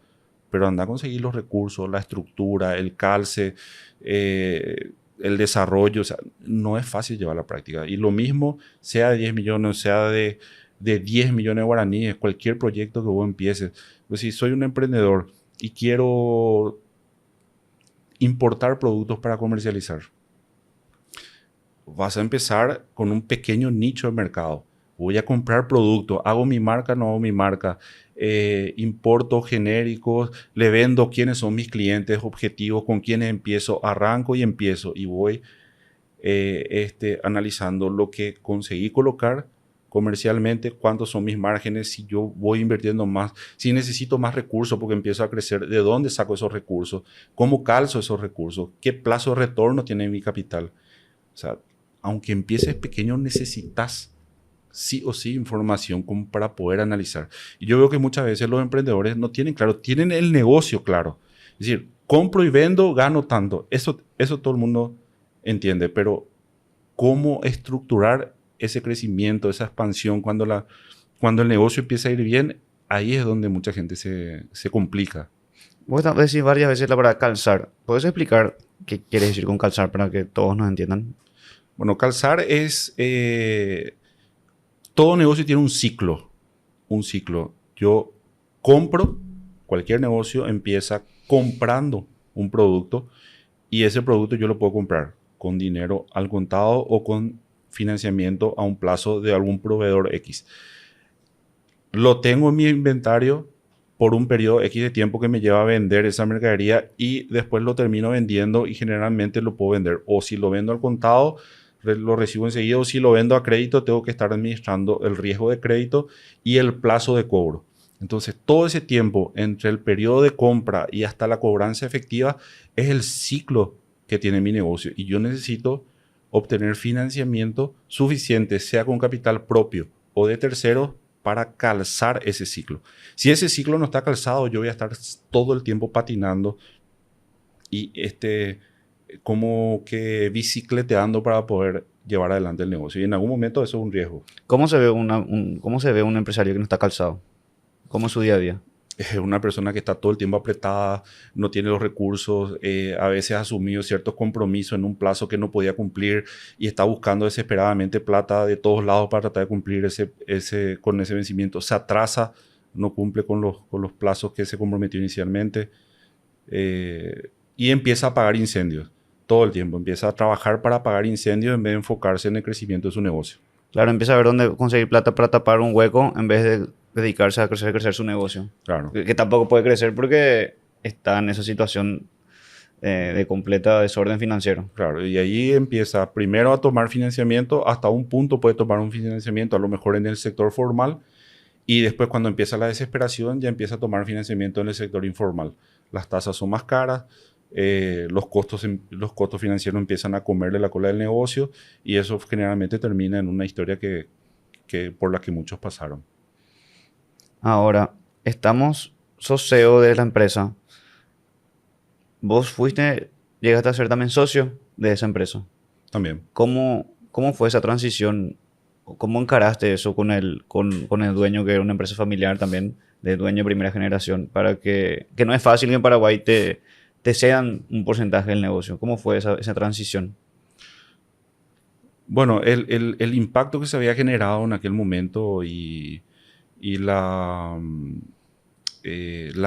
pero anda a conseguir los recursos, la estructura, el calce, el desarrollo, o sea, no es fácil llevar a la práctica. Y lo mismo, sea de 10 millones, sea de 10 millones de guaraníes, cualquier proyecto que vos empieces. Pues si soy un emprendedor y quiero importar productos para comercializar, vas a empezar con un pequeño nicho de mercado. Voy a comprar productos, hago mi marca, no hago mi marca, importo genéricos, le vendo quiénes son mis clientes objetivos, con quiénes empiezo, arranco y empiezo y voy analizando lo que conseguí colocar comercialmente, cuántos son mis márgenes, si yo voy invirtiendo más, si necesito más recursos porque empiezo a crecer, de dónde saco esos recursos, cómo calzo esos recursos, qué plazo de retorno tiene mi capital. O sea, aunque empieces pequeño, necesitas sí o sí información como para poder analizar. Y yo veo que muchas veces los emprendedores no tienen claro, tienen el negocio claro. Es decir, compro y vendo, gano tanto. Eso todo el mundo entiende, pero ¿cómo estructurar ese crecimiento, esa expansión cuando el negocio empieza a ir bien? Ahí es donde mucha gente se complica. Vos decís varias veces la palabra calzar. ¿Puedes explicar qué quieres decir con calzar para que todos nos entiendan? Bueno, calzar es... todo negocio tiene un ciclo. Un ciclo. Yo compro, cualquier negocio empieza comprando un producto y ese producto yo lo puedo comprar con dinero al contado o con financiamiento a un plazo de algún proveedor X. Lo tengo en mi inventario por un periodo X de tiempo que me lleva a vender esa mercadería y después lo termino vendiendo y generalmente lo puedo vender. O si lo vendo al contado, lo recibo enseguida. O si lo vendo a crédito, tengo que estar administrando el riesgo de crédito y el plazo de cobro. Entonces, todo ese tiempo entre el periodo de compra y hasta la cobranza efectiva es el ciclo que tiene mi negocio. Y yo necesito obtener financiamiento suficiente, sea con capital propio o de terceros, para calzar ese ciclo. Si ese ciclo no está calzado, yo voy a estar todo el tiempo patinando y como que bicicleteando para poder llevar adelante el negocio. Y en algún momento eso es un riesgo. ¿Cómo se ve cómo se ve un empresario que no está calzado? ¿Cómo es su día a día? Es una persona que está todo el tiempo apretada, no tiene los recursos, a veces ha asumido ciertos compromisos en un plazo que no podía cumplir y está buscando desesperadamente plata de todos lados para tratar de cumplir con ese vencimiento. Se atrasa, no cumple con los plazos que se comprometió inicialmente y empieza a apagar incendios todo el tiempo. Empieza a trabajar para apagar incendios en vez de enfocarse en el crecimiento de su negocio. Claro, empieza a ver dónde conseguir plata para tapar un hueco en vez de dedicarse a crecer su negocio. Claro. Que tampoco puede crecer porque está en esa situación de completa desorden financiero. Claro, y ahí empieza primero a tomar financiamiento, hasta un punto puede tomar un financiamiento, a lo mejor en el sector formal, y después cuando empieza la desesperación ya empieza a tomar financiamiento en el sector informal. Las tasas son más caras, los costos financieros empiezan a comerle la cola del negocio y eso generalmente termina en una historia por la que muchos pasaron. Ahora, sos CEO de la empresa. Vos llegaste a ser también socio de esa empresa. También. ¿Cómo fue esa transición? ¿Cómo encaraste eso con el dueño, que era una empresa familiar también, de dueño de primera generación, para que no es fácil que en Paraguay te cedan un porcentaje del negocio? ¿Cómo fue esa transición? Bueno, el impacto que se había generado en aquel momento y la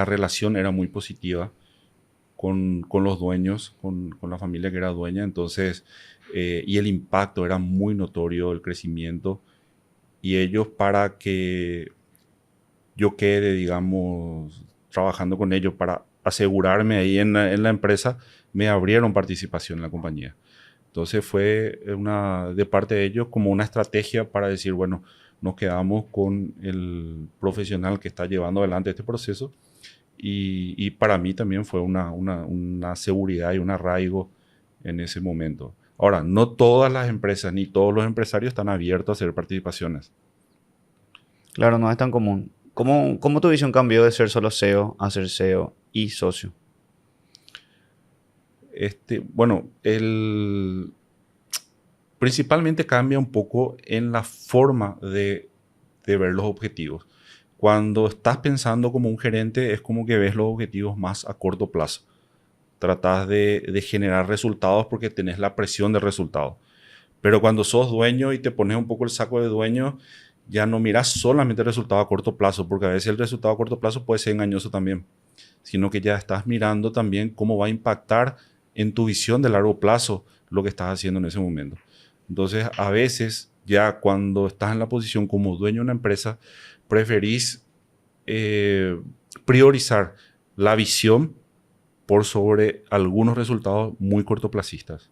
relación era muy positiva con los dueños, con la familia que era dueña, entonces, y el impacto era muy notorio, el crecimiento, y ellos, para que yo quede, digamos, trabajando con ellos para asegurarme ahí en la empresa, me abrieron participación en la compañía. Entonces fue de parte de ellos como una estrategia para decir, bueno, nos quedamos con el profesional que está llevando adelante este proceso y para mí también fue una seguridad y un arraigo en ese momento. Ahora, no todas las empresas ni todos los empresarios están abiertos a hacer participaciones. Claro, no es tan común. ¿Cómo tu visión cambió de ser solo CEO a ser CEO y socio? Bueno, principalmente cambia un poco en la forma de ver los objetivos. Cuando estás pensando como un gerente, es como que ves los objetivos más a corto plazo. Tratas de generar resultados porque tenés la presión de resultados. Pero cuando sos dueño y te pones un poco el saco de dueño, ya no miras solamente el resultado a corto plazo, porque a veces el resultado a corto plazo puede ser engañoso también, sino que ya estás mirando también cómo va a impactar en tu visión de largo plazo lo que estás haciendo en ese momento. Entonces, a veces, ya cuando estás en la posición como dueño de una empresa, preferís priorizar la visión por sobre algunos resultados muy cortoplacistas.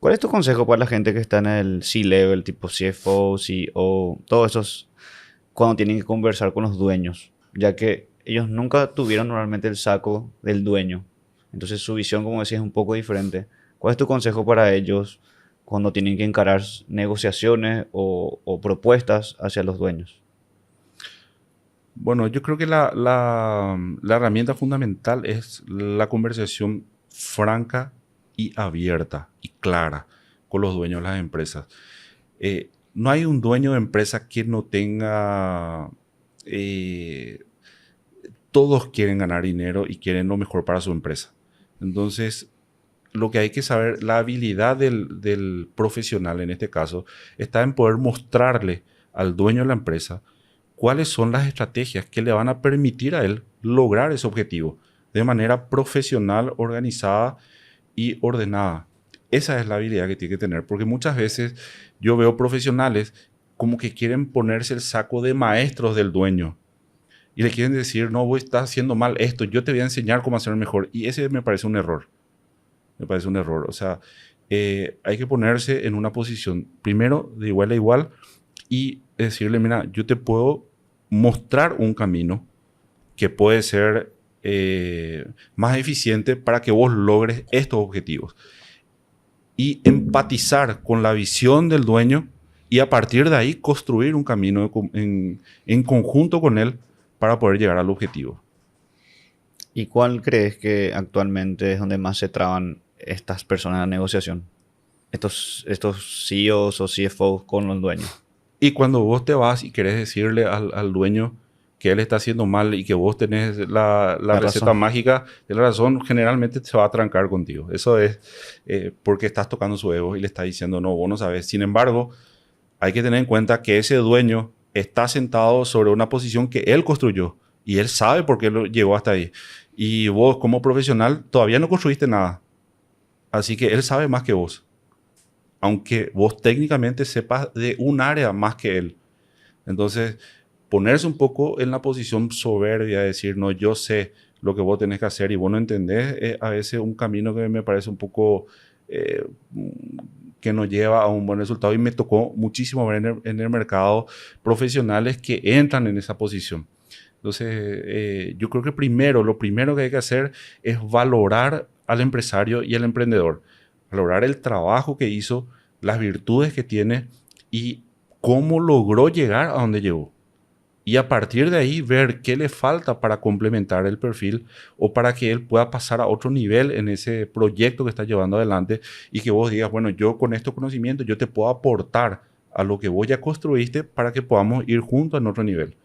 ¿Cuál es tu consejo para la gente que está en el C-level, tipo CFO, CEO, todos esos, cuando tienen que conversar con los dueños? Ya que ellos nunca tuvieron normalmente el saco del dueño. Entonces su visión, como decías, es un poco diferente. ¿Cuál es tu consejo para ellos cuando tienen que encarar negociaciones o propuestas hacia los dueños? Bueno, yo creo que la herramienta fundamental es la conversación franca y abierta y clara con los dueños de las empresas. No hay un dueño de empresa que no tenga... todos quieren ganar dinero y quieren lo mejor para su empresa. Entonces, lo que hay que saber, la habilidad del profesional en este caso, está en poder mostrarle al dueño de la empresa cuáles son las estrategias que le van a permitir a él lograr ese objetivo de manera profesional, organizada y ordenada. Esa es la habilidad que tiene que tener, porque muchas veces yo veo profesionales como que quieren ponerse el saco de maestros del dueño y le quieren decir, no, vos estás haciendo mal esto, yo te voy a enseñar cómo hacerlo mejor. Y ese me parece un error. Me parece un error. O sea, hay que ponerse en una posición, primero, de igual a igual y decirle, mira, yo te puedo mostrar un camino que puede ser más eficiente para que vos logres estos objetivos. Y empatizar con la visión del dueño y a partir de ahí construir un camino en conjunto con él para poder llegar al objetivo. ¿Y cuál crees que actualmente es donde más se traban estas personas en la negociación? Estos CEOs o CFOs con los dueños. Y cuando vos te vas y querés decirle al dueño que él está haciendo mal y que vos tenés la receta razón. mágica de la razón, generalmente se va a trancar contigo. Eso es porque estás tocando su ego y le estás diciendo, no, vos no sabes. Sin embargo, hay que tener en cuenta que ese dueño está sentado sobre una posición que él construyó y él sabe por qué llegó hasta ahí. Y vos como profesional todavía no construiste nada. Así que él sabe más que vos. Aunque vos técnicamente sepas de un área más que él. Entonces, ponerse un poco en la posición soberbia, decir, no, yo sé lo que vos tenés que hacer y vos no entendés, a veces un camino que me parece un poco eh, que nos lleva a un buen resultado. Y me tocó muchísimo ver en el mercado profesionales que entran en esa posición. Entonces, yo creo que lo primero que hay que hacer es valorar al empresario y al emprendedor. Valorar el trabajo que hizo, las virtudes que tiene y cómo logró llegar a donde llegó. Y a partir de ahí ver qué le falta para complementar el perfil o para que él pueda pasar a otro nivel en ese proyecto que está llevando adelante y que vos digas, bueno, yo con estos conocimientos yo te puedo aportar a lo que vos ya construiste para que podamos ir juntos en otro nivel.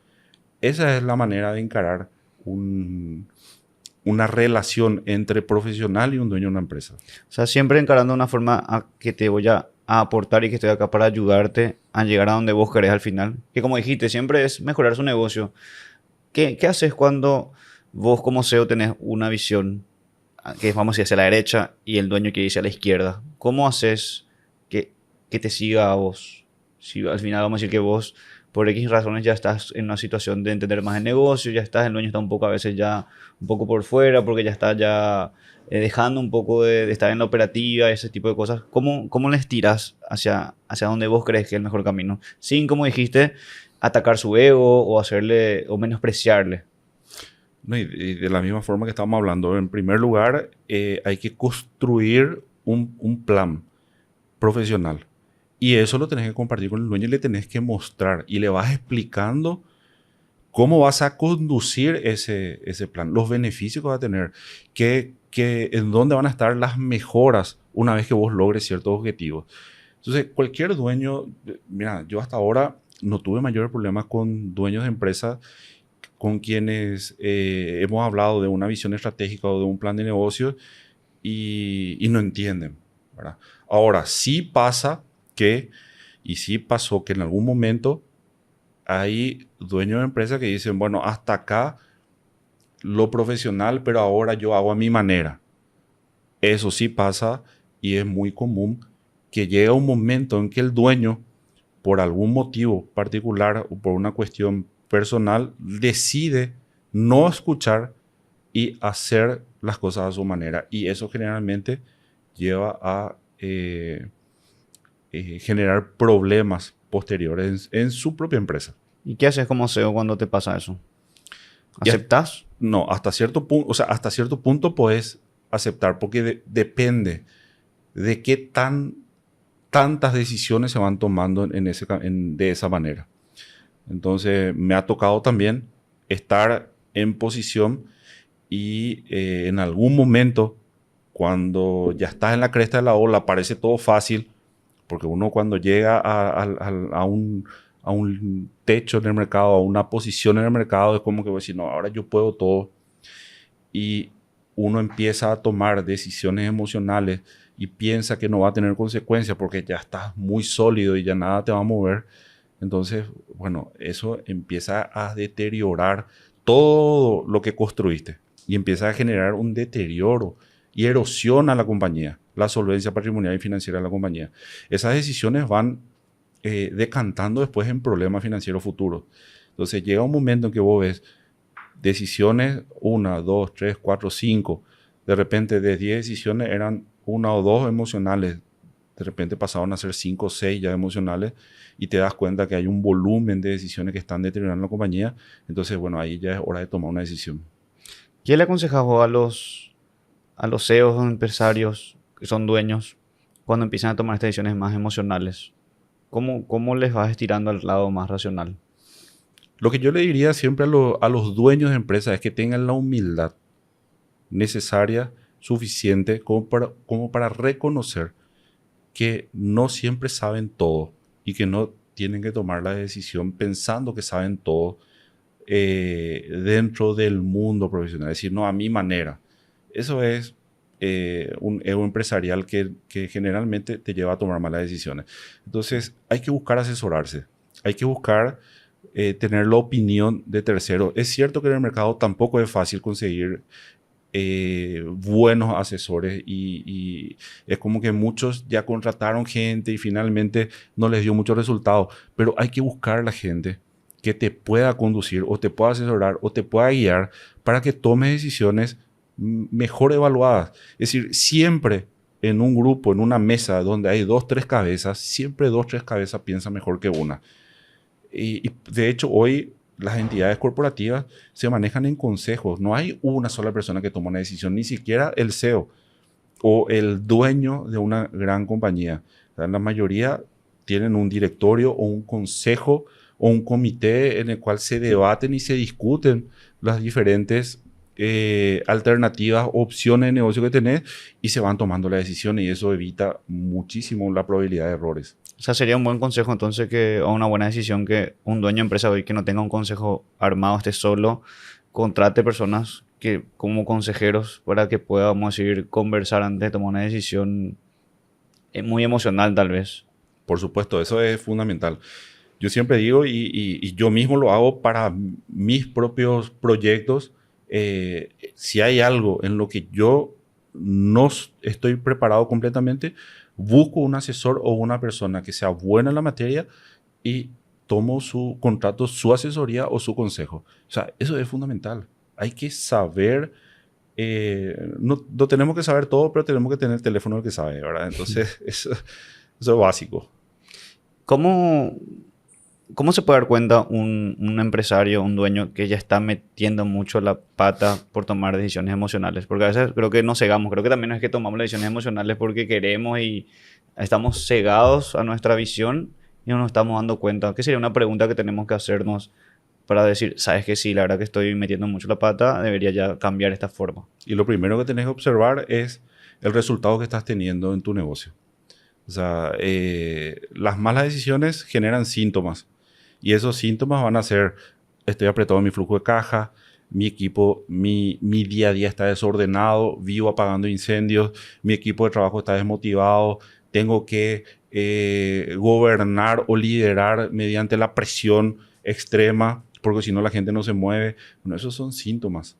Esa es la manera de encarar una relación entre profesional y un dueño de una empresa. O sea, siempre encarando una forma a que te voy a aportar y que estoy acá para ayudarte a llegar a donde vos querés al final. Que como dijiste, siempre es mejorar su negocio. ¿Qué haces cuando vos como CEO tenés una visión que vamos a decir hacia la derecha y el dueño quiere irse a la izquierda? ¿Cómo haces que te siga a vos? Si al final vamos a decir que vos por X razones ya estás en una situación de entender más el negocio, ya estás, el dueño está un poco a veces ya un poco por fuera porque ya está ya dejando un poco de estar en la operativa, ese tipo de cosas. ¿Cómo les tiras hacia donde vos crees que es el mejor camino? Sin, como dijiste, atacar su ego o hacerle o menospreciarle. No, y de la misma forma que estamos hablando, en primer lugar, hay que construir un plan profesional. Y eso lo tenés que compartir con el dueño y le tenés que mostrar. Y le vas explicando cómo vas a conducir ese plan, los beneficios que va a tener, en dónde van a estar las mejoras una vez que vos logres ciertos objetivos. Entonces, cualquier dueño, mira, yo hasta ahora no tuve mayores problemas con dueños de empresas con quienes hemos hablado de una visión estratégica o de un plan de negocios y no entienden, ¿verdad? Ahora, sí pasa y sí pasó que en algún momento hay dueños de empresas que dicen, bueno, hasta acá lo profesional, pero ahora yo hago a mi manera. Eso sí pasa y es muy común que llega un momento en que el dueño, por algún motivo particular o por una cuestión personal, decide no escuchar y hacer las cosas a su manera. Y eso generalmente lleva a generar problemas posteriores en su propia empresa. ¿Y qué haces como CEO cuando te pasa eso? Y ¿Aceptás? No, hasta cierto punto, o sea, hasta cierto punto puedes aceptar, porque depende de qué tantas decisiones se van tomando de esa manera. Entonces, me ha tocado también estar en posición y en algún momento, cuando ya estás en la cresta de la ola, parece todo fácil, porque uno cuando llega a un techo en el mercado, a una posición en el mercado, es como que voy a decir, no, ahora yo puedo todo. Y uno empieza a tomar decisiones emocionales y piensa que no va a tener consecuencias porque ya estás muy sólido y ya nada te va a mover, entonces, bueno, eso empieza a deteriorar todo lo que construiste y empieza a generar un deterioro y erosiona la compañía, la solvencia patrimonial y financiera de la compañía. Esas decisiones van decantando después en problemas financieros futuros. Entonces llega un momento en que vos ves decisiones, 1, 2, 3, 4, 5, de repente de 10 decisiones eran 1 o 2 emocionales, de repente pasaron a ser 5 o 6 ya emocionales y te das cuenta que hay un volumen de decisiones que están deteriorando la compañía. Entonces, bueno, ahí ya es hora de tomar una decisión. ¿Qué le aconsejas vos a los CEOs o empresarios que son dueños cuando empiezan a tomar estas decisiones más emocionales? ¿Cómo les vas estirando al lado más racional? Lo que yo le diría siempre a los dueños de empresas es que tengan la humildad necesaria, suficiente, como para reconocer que no siempre saben todo y que no tienen que tomar la decisión pensando que saben todo dentro del mundo profesional. Es decir, no, a mi manera. Eso es un ego empresarial que generalmente te lleva a tomar malas decisiones. Entonces, hay que buscar asesorarse. Hay que buscar tener la opinión de terceros. Es cierto que en el mercado tampoco es fácil conseguir buenos asesores y es como que muchos ya contrataron gente y finalmente no les dio muchos resultados, pero hay que buscar la gente que te pueda conducir o te pueda asesorar o te pueda guiar para que tomes decisiones mejor evaluadas. Es decir, siempre en un grupo, en una mesa donde hay 2, 3 cabezas, siempre 2, 3 cabezas piensan mejor que una. Y de hecho hoy las entidades corporativas se manejan en consejos. No hay una sola persona que toma una decisión, ni siquiera el CEO o el dueño de una gran compañía. O sea, la mayoría tienen un directorio o un consejo o un comité en el cual se debaten y se discuten las diferentes alternativas, opciones de negocio que tenés y se van tomando las decisiones y eso evita muchísimo la probabilidad de errores. O sea, sería un buen consejo entonces o una buena decisión que un dueño de empresa hoy que no tenga un consejo armado, esté solo, contrate personas que como consejeros para que pueda, vamos a decir, conversar antes de tomar una decisión muy emocional tal vez. Por supuesto, eso es fundamental. Yo siempre digo y yo mismo lo hago para mis propios proyectos. Si hay algo en lo que yo no estoy preparado completamente, busco un asesor o una persona que sea buena en la materia y tomo su contrato, su asesoría o su consejo. O sea, eso es fundamental. Hay que saber, no tenemos que saber todo, pero tenemos que tener el teléfono del que sabe, ¿verdad? Entonces, eso es básico. ¿Cómo se puede dar cuenta un empresario, un dueño que ya está metiendo mucho la pata por tomar decisiones emocionales? Porque a veces creo que nos cegamos. Creo que también es que tomamos las decisiones emocionales porque queremos y estamos cegados a nuestra visión y no nos estamos dando cuenta. ¿Qué sería una pregunta que tenemos que hacernos para decir, sabes que sí, la verdad que estoy metiendo mucho la pata, debería ya cambiar esta forma? Y lo primero que tenés que observar es el resultado que estás teniendo en tu negocio. O sea, las malas decisiones generan síntomas. Y esos síntomas van a ser, estoy apretado en mi flujo de caja, mi equipo, mi día a día está desordenado, vivo apagando incendios, mi equipo de trabajo está desmotivado, tengo que gobernar o liderar mediante la presión extrema, porque si no la gente no se mueve. Bueno, esos son síntomas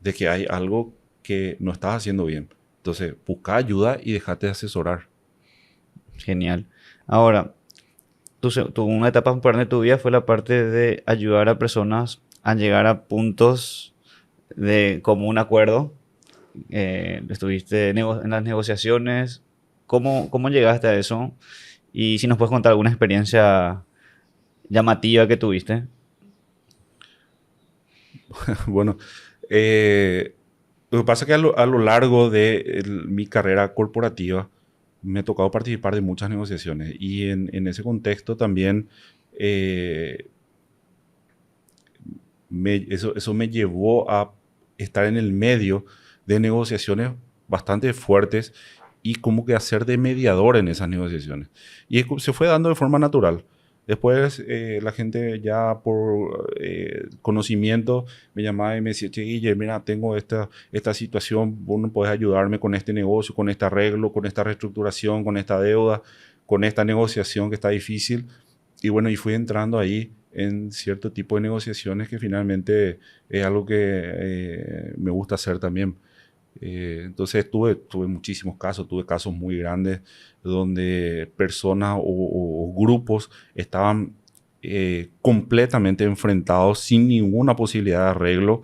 de que hay algo que no estás haciendo bien. Entonces, busca ayuda y déjate de asesorar. Genial. Ahora, una etapa importante de tu vida fue la parte de ayudar a personas a llegar a puntos de común acuerdo. Estuviste en las negociaciones. ¿Cómo llegaste a eso? Y si nos puedes contar alguna experiencia llamativa que tuviste. Bueno, lo que pasa es que a lo largo de mi carrera corporativa me ha tocado participar de muchas negociaciones y en ese contexto también eso me llevó a estar en el medio de negociaciones bastante fuertes y como que hacer de mediador en esas negociaciones. Y se fue dando de forma natural. Después la gente ya por conocimiento me llamaba y me decía, che, Guille, mira, tengo esta situación, vos no podés ayudarme con este negocio, con este arreglo, con esta reestructuración, con esta deuda, con esta negociación que está difícil. Y bueno, y fui entrando ahí en cierto tipo de negociaciones que finalmente es algo que me gusta hacer también. Entonces tuve muchísimos casos, tuve casos muy grandes donde personas o grupos estaban completamente enfrentados sin ninguna posibilidad de arreglo,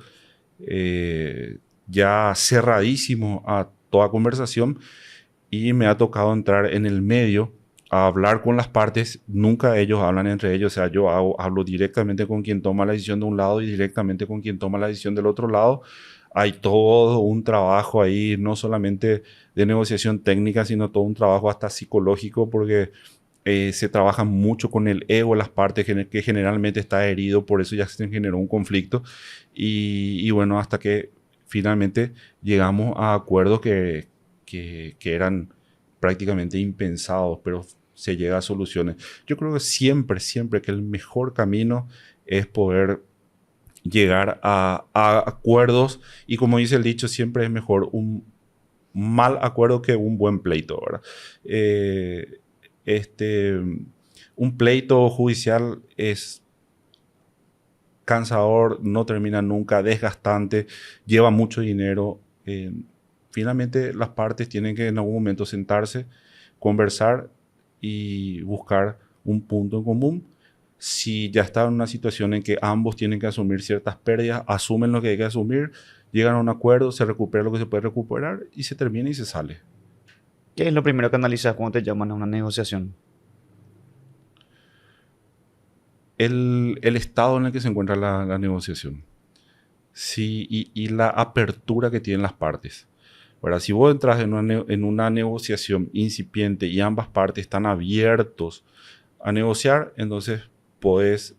ya cerradísimos a toda conversación, y me ha tocado entrar en el medio a hablar con las partes. Nunca ellos hablan entre ellos, o sea, yo hablo directamente con quien toma la decisión de un lado y directamente con quien toma la decisión del otro lado. Hay todo un trabajo ahí, no solamente de negociación técnica, sino todo un trabajo hasta psicológico, porque se trabaja mucho con el ego de las partes, que generalmente está herido, por eso ya se generó un conflicto. Y bueno, hasta que finalmente llegamos a acuerdos que eran prácticamente impensados, pero se llega a soluciones. Yo creo que siempre que el mejor camino es poder llegar a acuerdos, y como dice el dicho, siempre es mejor un mal acuerdo que un buen pleito, ¿verdad? Este, un pleito judicial es cansador, no termina nunca, desgastante, lleva mucho dinero. Finalmente las partes tienen que en algún momento sentarse, conversar y buscar un punto en común. Si ya está en una situación en que ambos tienen que asumir ciertas pérdidas, asumen lo que hay que asumir, llegan a un acuerdo, se recupera lo que se puede recuperar y se termina y se sale. ¿Qué es lo primero que analizas cuando te llaman a una negociación? El estado en el que se encuentra la negociación, sí, y la apertura que tienen las partes. Ahora, si vos entras en una negociación incipiente y ambas partes están abiertos a negociar, entonces podés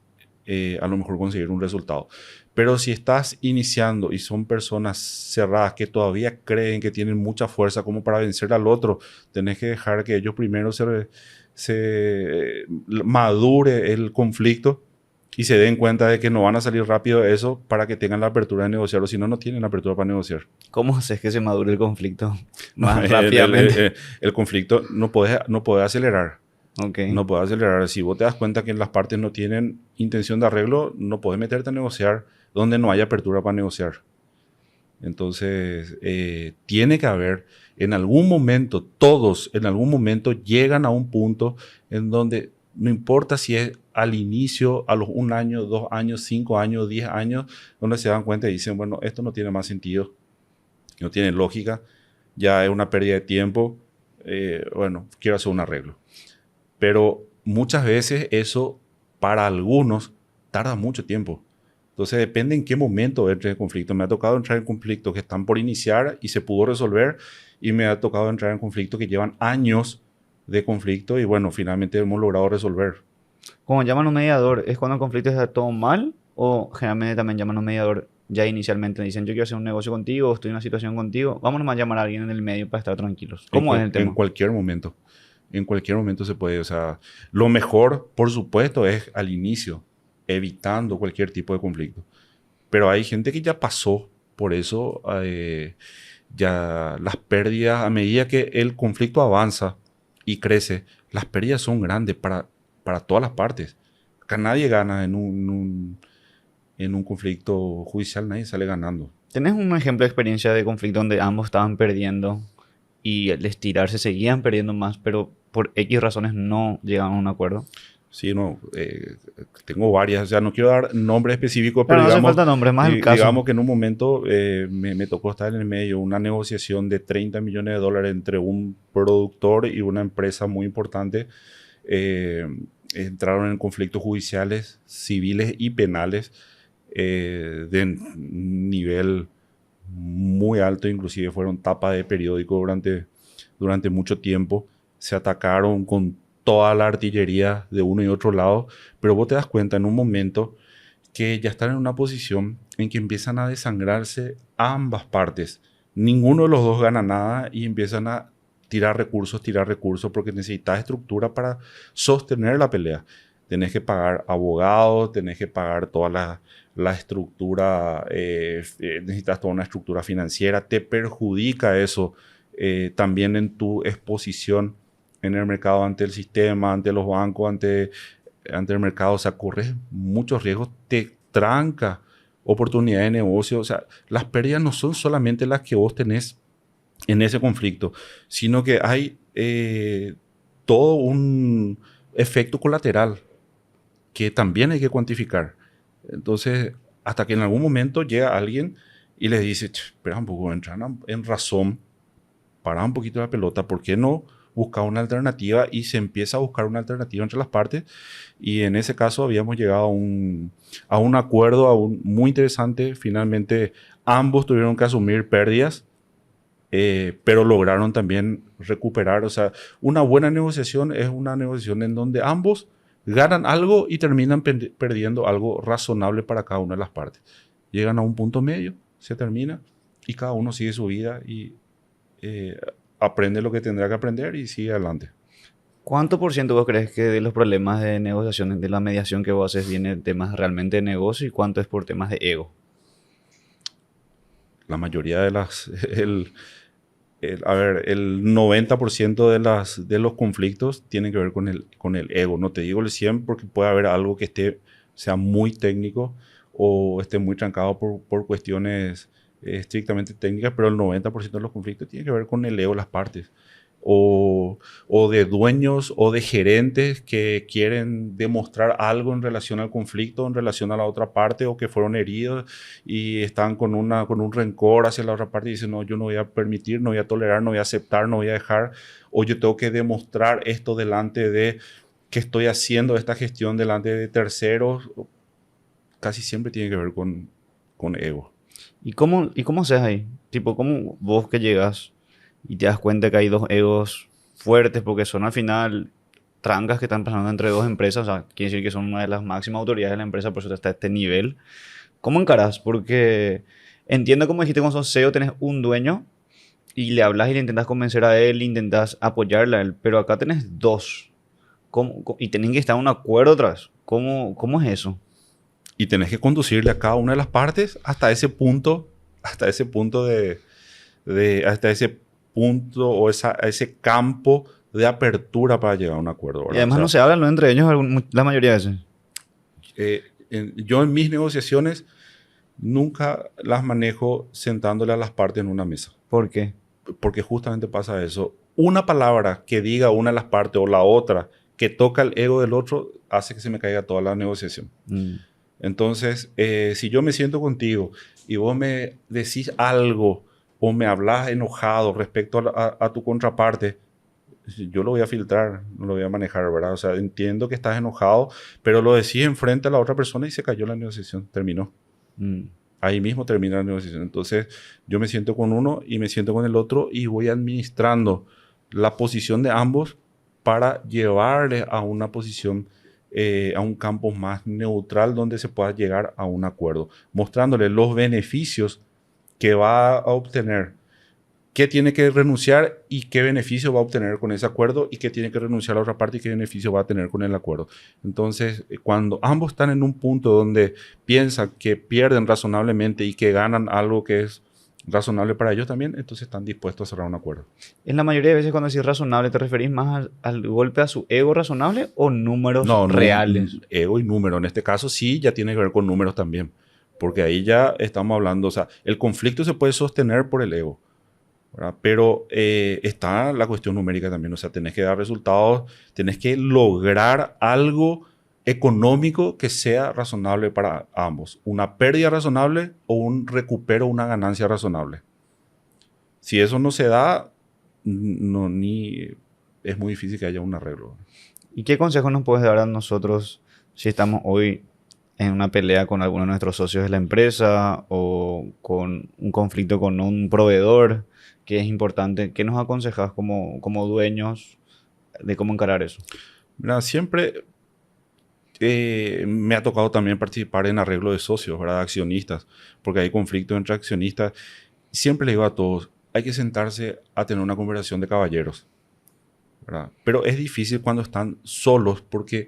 a lo mejor conseguir un resultado. Pero si estás iniciando y son personas cerradas que todavía creen que tienen mucha fuerza como para vencer al otro, tenés que dejar que ellos primero se madure el conflicto y se den cuenta de que no van a salir rápido de eso para que tengan la apertura de negociar, o si no, no tienen la apertura para negociar. ¿Cómo haces que se madure el conflicto más El, rápidamente? el conflicto no puede acelerar. Ok. No puedes acelerar. Si vos te das cuenta que las partes no tienen intención de arreglo, no puedes meterte a negociar donde no haya apertura para negociar. Entonces, tiene que haber, en algún momento, todos en algún momento llegan a un punto en donde no importa si es al inicio, a los 1 año, 2 años, 5 años, 10 años, donde se dan cuenta y dicen, bueno, esto no tiene más sentido, no tiene lógica, ya es una pérdida de tiempo, bueno, quiero hacer un arreglo. Pero muchas veces eso, para algunos, tarda mucho tiempo. Entonces depende en qué momento entre en conflicto. Me ha tocado entrar en conflictos que están por iniciar y se pudo resolver, y me ha tocado entrar en conflictos que llevan años de conflicto y bueno, finalmente hemos logrado resolver. Cuando llaman a un mediador, ¿es cuando el conflicto está todo mal? ¿O generalmente también llaman a un mediador ya inicialmente? Dicen, yo quiero hacer un negocio contigo, estoy en una situación contigo, vámonos a llamar a alguien en el medio para estar tranquilos. ¿Cómo es el En tema? cualquier momento. En cualquier momento se puede. O sea, lo mejor, por supuesto, es al inicio, evitando cualquier tipo de conflicto. Pero hay gente que ya pasó por eso, ya las pérdidas, a medida que el conflicto avanza y crece, las pérdidas son grandes para todas las partes. Acá nadie gana en un conflicto judicial, nadie sale ganando. ¿Tenés un ejemplo de experiencia de conflicto donde ambos estaban perdiendo y al estirarse seguían perdiendo más, pero por X razones no llegaron a un acuerdo? Sí, no, tengo varias, o sea, no quiero dar nombres específicos, Pero pero no hace digamos, falta nombres, más el caso. digamos que en un momento me tocó estar en el medio, una negociación de $30 millones entre un productor y una empresa muy importante. Entraron en conflictos judiciales, civiles y penales de nivel muy alto, inclusive fueron tapa de periódico durante mucho tiempo. Se atacaron con toda la artillería de uno y otro lado, pero vos te das cuenta en un momento que ya están en una posición en que empiezan a desangrarse ambas partes. Ninguno de los dos gana nada y empiezan a tirar recursos, porque necesitas estructura para sostener la pelea. Tenés que pagar abogados, tenés que pagar toda la estructura, necesitas toda una estructura financiera, te perjudica eso también en tu exposición en el mercado ante el sistema, ante los bancos, ante el mercado. O sea, corres muchos riesgos, te tranca oportunidades de negocio. O sea, las pérdidas no son solamente las que vos tenés en ese conflicto, sino que hay todo un efecto colateral que también hay que cuantificar. Entonces, hasta que en algún momento llega alguien y les dice, espera un poco, entran en razón, para un poquito la pelota, ¿por qué no buscar una alternativa? Y se empieza a buscar una alternativa entre las partes, y en ese caso habíamos llegado a un acuerdo muy interesante. Finalmente ambos tuvieron que asumir pérdidas, pero lograron también recuperar. O sea, una buena negociación es una negociación en donde ambos ganan algo y terminan perdiendo algo razonable para cada una de las partes. Llegan a un punto medio, se termina y cada uno sigue su vida y aprende lo que tendrá que aprender y sigue adelante. ¿Cuánto por ciento vos crees que de los problemas de negociación, de la mediación que vos haces, viene de temas realmente de negocio y cuánto es por temas de ego? La mayoría de el 90% de los conflictos tienen que ver con el ego. No te digo el 100 porque puede haber algo que sea muy técnico o esté muy trancado por cuestiones estrictamente técnicas, pero el 90% de los conflictos tiene que ver con el ego de las partes. O de dueños o de gerentes que quieren demostrar algo en relación al conflicto, en relación a la otra parte, o que fueron heridos y están con un rencor hacia la otra parte y dicen, no, yo no voy a permitir, no voy a tolerar, no voy a aceptar, no voy a dejar, o yo tengo que demostrar esto delante de que estoy haciendo esta gestión delante de terceros. Casi siempre tiene que ver con ego. ¿Y cómo haces ahí? Tipo, ¿cómo vos que llegas y te das cuenta que hay dos egos fuertes, porque son al final trancas que están pasando entre dos empresas? O sea, quiere decir que son una de las máximas autoridades de la empresa, por eso está a este nivel. ¿Cómo encarás? Porque entiendo, como dijiste, cuando sos CEO tenés un dueño y le hablas y le intentas convencer a él, intentas apoyarle a él, pero acá tenés dos. Y tienen que estar en un acuerdo otra vez. ¿Cómo es eso? Y tenés que conducirle a cada una de las partes hasta ese punto o ese campo de apertura para llegar a un acuerdo, ¿verdad? Y además O sea, no se hablan ¿no? entre ellos la mayoría de veces. yo en mis negociaciones nunca las manejo sentándole a las partes en una mesa, ¿Por qué? porque justamente pasa eso. Una palabra que diga una de las partes o la otra que toca el ego del otro hace que se me caiga toda la negociación. Entonces, si yo me siento contigo y vos me decís algo o me hablas enojado respecto a tu contraparte, yo lo voy a filtrar, no lo voy a manejar, ¿verdad? O sea, entiendo que estás enojado, pero lo decís enfrente a la otra persona y se cayó la negociación, terminó. Ahí mismo termina la negociación. Entonces, yo me siento con uno y me siento con el otro y voy administrando la posición de ambos para llevarles a una posición, a un campo más neutral donde se pueda llegar a un acuerdo, mostrándole los beneficios que va a obtener, qué tiene que renunciar y qué beneficio va a obtener con ese acuerdo, y qué tiene que renunciar a la otra parte y qué beneficio va a tener con el acuerdo. Entonces, cuando ambos están en un punto donde piensan que pierden razonablemente y que ganan algo que es razonable para ellos también, entonces están dispuestos a cerrar un acuerdo. En la mayoría de veces cuando decís razonable, ¿te referís más al golpe a su ego razonable o números No, reales? Ego y número. En este caso sí, ya tiene que ver con números también. Porque ahí ya estamos hablando, o sea, el conflicto se puede sostener por el ego, ¿verdad? Pero está la cuestión numérica también. O sea, tenés que dar resultados, tenés que lograr algo económico que sea razonable para ambos. Una pérdida razonable o un recupero, una ganancia razonable. Si eso no se da, es muy difícil que haya un arreglo. ¿Y qué consejos nos puedes dar a nosotros si estamos hoy en una pelea con alguno de nuestros socios de la empresa o con un conflicto con un proveedor que es importante? ¿Qué nos aconsejas como dueños de cómo encarar eso? Mira, siempre me ha tocado también participar en arreglo de socios, ¿verdad? Accionistas, porque hay conflictos entre accionistas. Siempre le digo a todos, hay que sentarse a tener una conversación de caballeros, ¿verdad? Pero es difícil cuando están solos, porque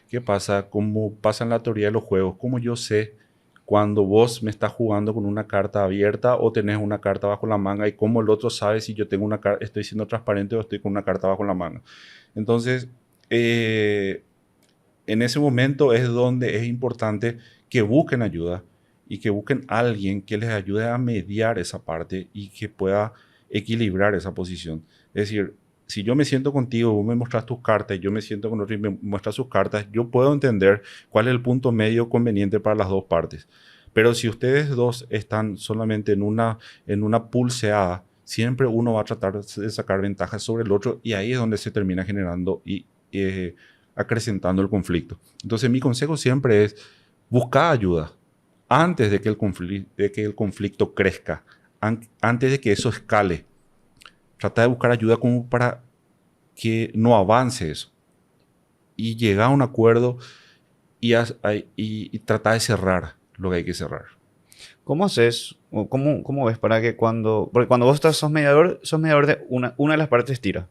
¿Qué pasa? Como pasa en la teoría de los juegos, ¿cómo yo sé cuando vos me estás jugando con una carta abierta o tenés una carta bajo la manga y cómo el otro sabe si yo tengo estoy siendo transparente o estoy con una carta bajo la manga? Entonces, en ese momento es donde es importante que busquen ayuda y que busquen a alguien que les ayude a mediar esa parte y que pueda equilibrar esa posición. Es decir, si yo me siento contigo, vos me muestras tus cartas y yo me siento con otro y me muestras sus cartas, yo puedo entender cuál es el punto medio conveniente para las dos partes. Pero si ustedes dos están solamente en una pulseada, siempre uno va a tratar de sacar ventajas sobre el otro y ahí es donde se termina generando y acrecentando el conflicto. Entonces mi consejo siempre es buscar ayuda antes de que el conflicto crezca, antes de que eso escale. Trata de buscar ayuda como para que no avance eso. Y llegar a un acuerdo y tratar de cerrar lo que hay que cerrar. ¿Cómo haces o cómo ves para que porque cuando vos sos mediador de una de las partes tira?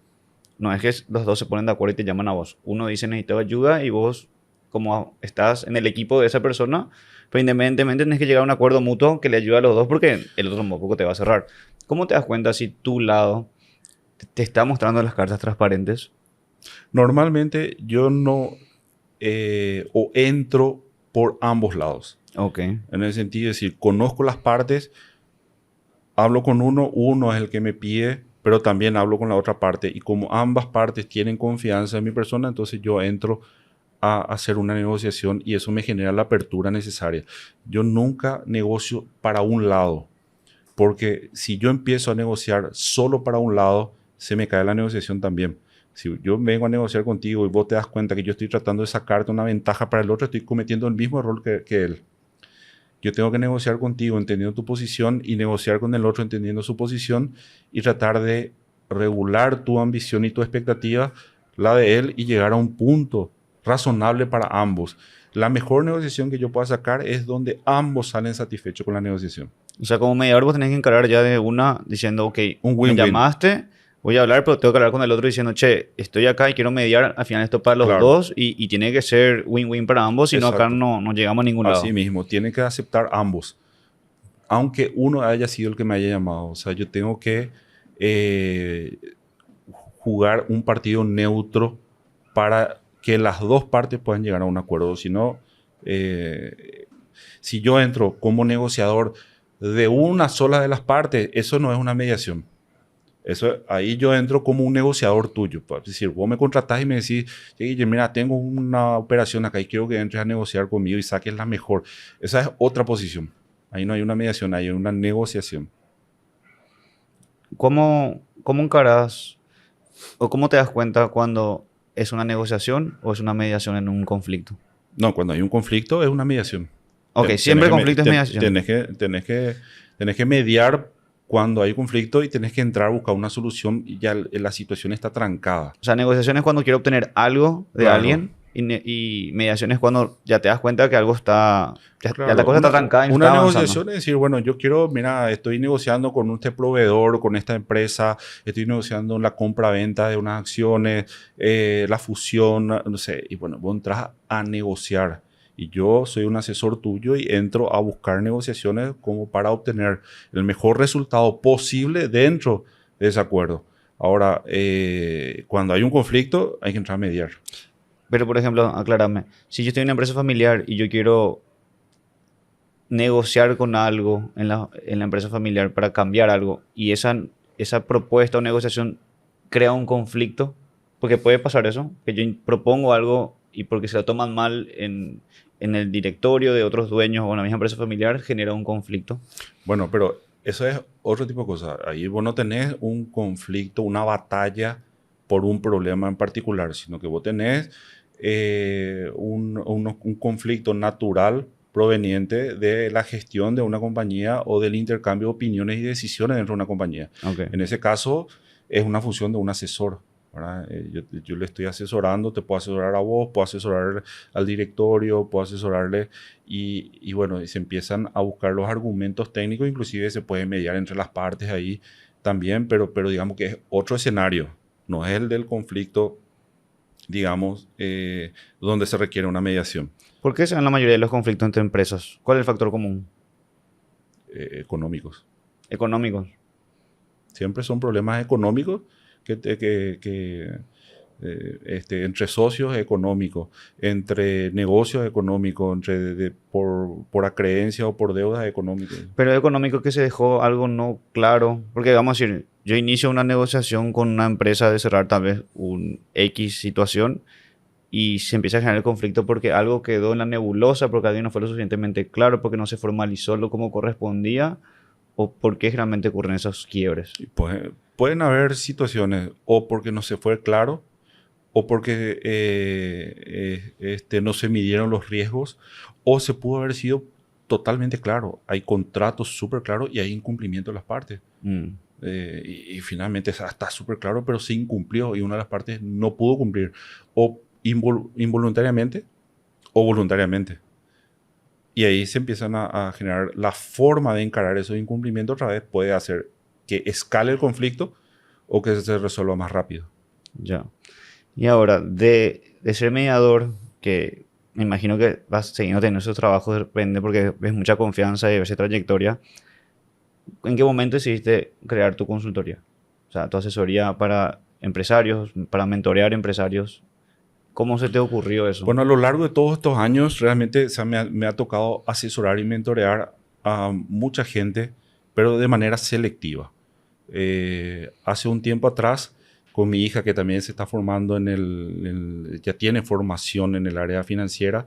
No es que los dos se ponen de acuerdo y te llaman a vos. Uno dice necesito ayuda y vos, como estás en el equipo de esa persona, pero independientemente tenés que llegar a un acuerdo mutuo que le ayude a los dos porque el otro tampoco te va a cerrar. ¿Cómo te das cuenta si tu lado te está mostrando las cartas transparentes? Normalmente yo no o entro por ambos lados. Ok. En el sentido de decir, conozco las partes, hablo con uno es el que me pide, pero también hablo con la otra parte. Y como ambas partes tienen confianza en mi persona, entonces yo entro a hacer una negociación y eso me genera la apertura necesaria. Yo nunca negocio para un lado, porque si yo empiezo a negociar solo para un lado, se me cae la negociación también. Si yo vengo a negociar contigo y vos te das cuenta que yo estoy tratando de sacarte una ventaja para el otro, estoy cometiendo el mismo error que él. Yo tengo que negociar contigo entendiendo tu posición y negociar con el otro entendiendo su posición y tratar de regular tu ambición y tu expectativa, la de él, y llegar a un punto razonable para ambos. La mejor negociación que yo pueda sacar es donde ambos salen satisfechos con la negociación. O sea, como mediador vos tenés que encarar ya de una diciendo, ok, Un me win-win. llamaste, voy a hablar, pero tengo que hablar con el otro diciendo, che, estoy acá y quiero mediar, al final esto para los Claro. dos y tiene que ser win-win para ambos, si no acá Exacto. no llegamos a ningún lado. Así mismo, tiene que aceptar ambos, aunque uno haya sido el que me haya llamado. O sea, yo tengo que jugar un partido neutro para que las dos partes puedan llegar a un acuerdo. Si no, si yo entro como negociador de una sola de las partes, eso no es una mediación. Eso, ahí yo entro como un negociador tuyo. Es decir, vos me contratás y me decís, Guille, mira, tengo una operación acá y quiero que entres a negociar conmigo y saques la mejor. Esa es otra posición. Ahí no hay una mediación, ahí hay una negociación. ¿Cómo encaras o cómo te das cuenta cuando es una negociación o es una mediación en un conflicto? No, cuando hay un conflicto es una mediación. Ok, siempre conflicto es mediación. Tenés que mediar cuando hay conflicto y tenés que entrar a buscar una solución y ya la situación está trancada. O sea, negociación es cuando quiero obtener algo de Claro. alguien y mediación es cuando ya te das cuenta que algo está... Ya Claro, la cosa está trancada y no una está negociación avanzando. es decir, bueno, yo quiero, mira, estoy negociando con este proveedor, con esta empresa, estoy negociando la compra-venta de unas acciones, la fusión, no sé, y bueno, vos entras a negociar. Y yo soy un asesor tuyo y entro a buscar negociaciones como para obtener el mejor resultado posible dentro de ese acuerdo. Ahora, cuando hay un conflicto, hay que entrar a mediar. Pero, por ejemplo, aclárame, si yo estoy en una empresa familiar y yo quiero negociar con algo en la empresa familiar para cambiar algo y esa propuesta o negociación crea un conflicto, porque puede pasar eso, que yo propongo algo y porque se lo toman mal en el directorio de otros dueños o en la misma empresa familiar, genera un conflicto. Bueno, pero eso es otro tipo de cosa. Ahí vos no tenés un conflicto, una batalla por un problema en particular, sino que vos tenés un conflicto natural proveniente de la gestión de una compañía o del intercambio de opiniones y decisiones dentro de una compañía. Okay. En ese caso, es una función de un asesor, ¿verdad? Yo le estoy asesorando, te puedo asesorar a vos, puedo asesorar al directorio, puedo asesorarle y bueno, y se empiezan a buscar los argumentos técnicos, inclusive se puede mediar entre las partes ahí también, pero digamos que es otro escenario, no es el del conflicto digamos, donde se requiere una mediación. ¿Por qué se dan la mayoría de los conflictos entre empresas? ¿Cuál es el factor común? Económicos. Económicos. Siempre son problemas económicos entre socios económicos, entre negocios económicos, por acreencia o por deudas económicas. Pero es económico que se dejó algo no claro. Porque vamos a decir, yo inicio una negociación con una empresa de cerrar tal vez un X situación y se empieza a generar el conflicto porque algo quedó en la nebulosa, porque alguien no fue lo suficientemente claro, porque no se formalizó lo como correspondía, o por qué generalmente ocurren esos quiebres. Y pueden haber situaciones o porque no se fue claro o porque no se midieron los riesgos, o se pudo haber sido totalmente claro. Hay contratos súper claros y hay incumplimiento de las partes. Y finalmente está súper claro, pero se incumplió y una de las partes no pudo cumplir, o involuntariamente o voluntariamente. Y ahí se empiezan a generar la forma de encarar esos incumplimientos. Otra vez puede hacer que escale el conflicto o que se resuelva más rápido. Ya. Y ahora, de ser mediador, que me imagino que vas siguiendo teniendo esos trabajos, depende porque ves mucha confianza y ves esa trayectoria, ¿en qué momento decidiste crear tu consultoría? O sea, tu asesoría para empresarios, para mentorear empresarios. ¿Cómo se te ocurrió eso? Bueno, a lo largo de todos estos años, realmente me ha tocado asesorar y mentorear a mucha gente, pero de manera selectiva. Hace un tiempo atrás, con mi hija, que también se está formando ya tiene formación en el área financiera,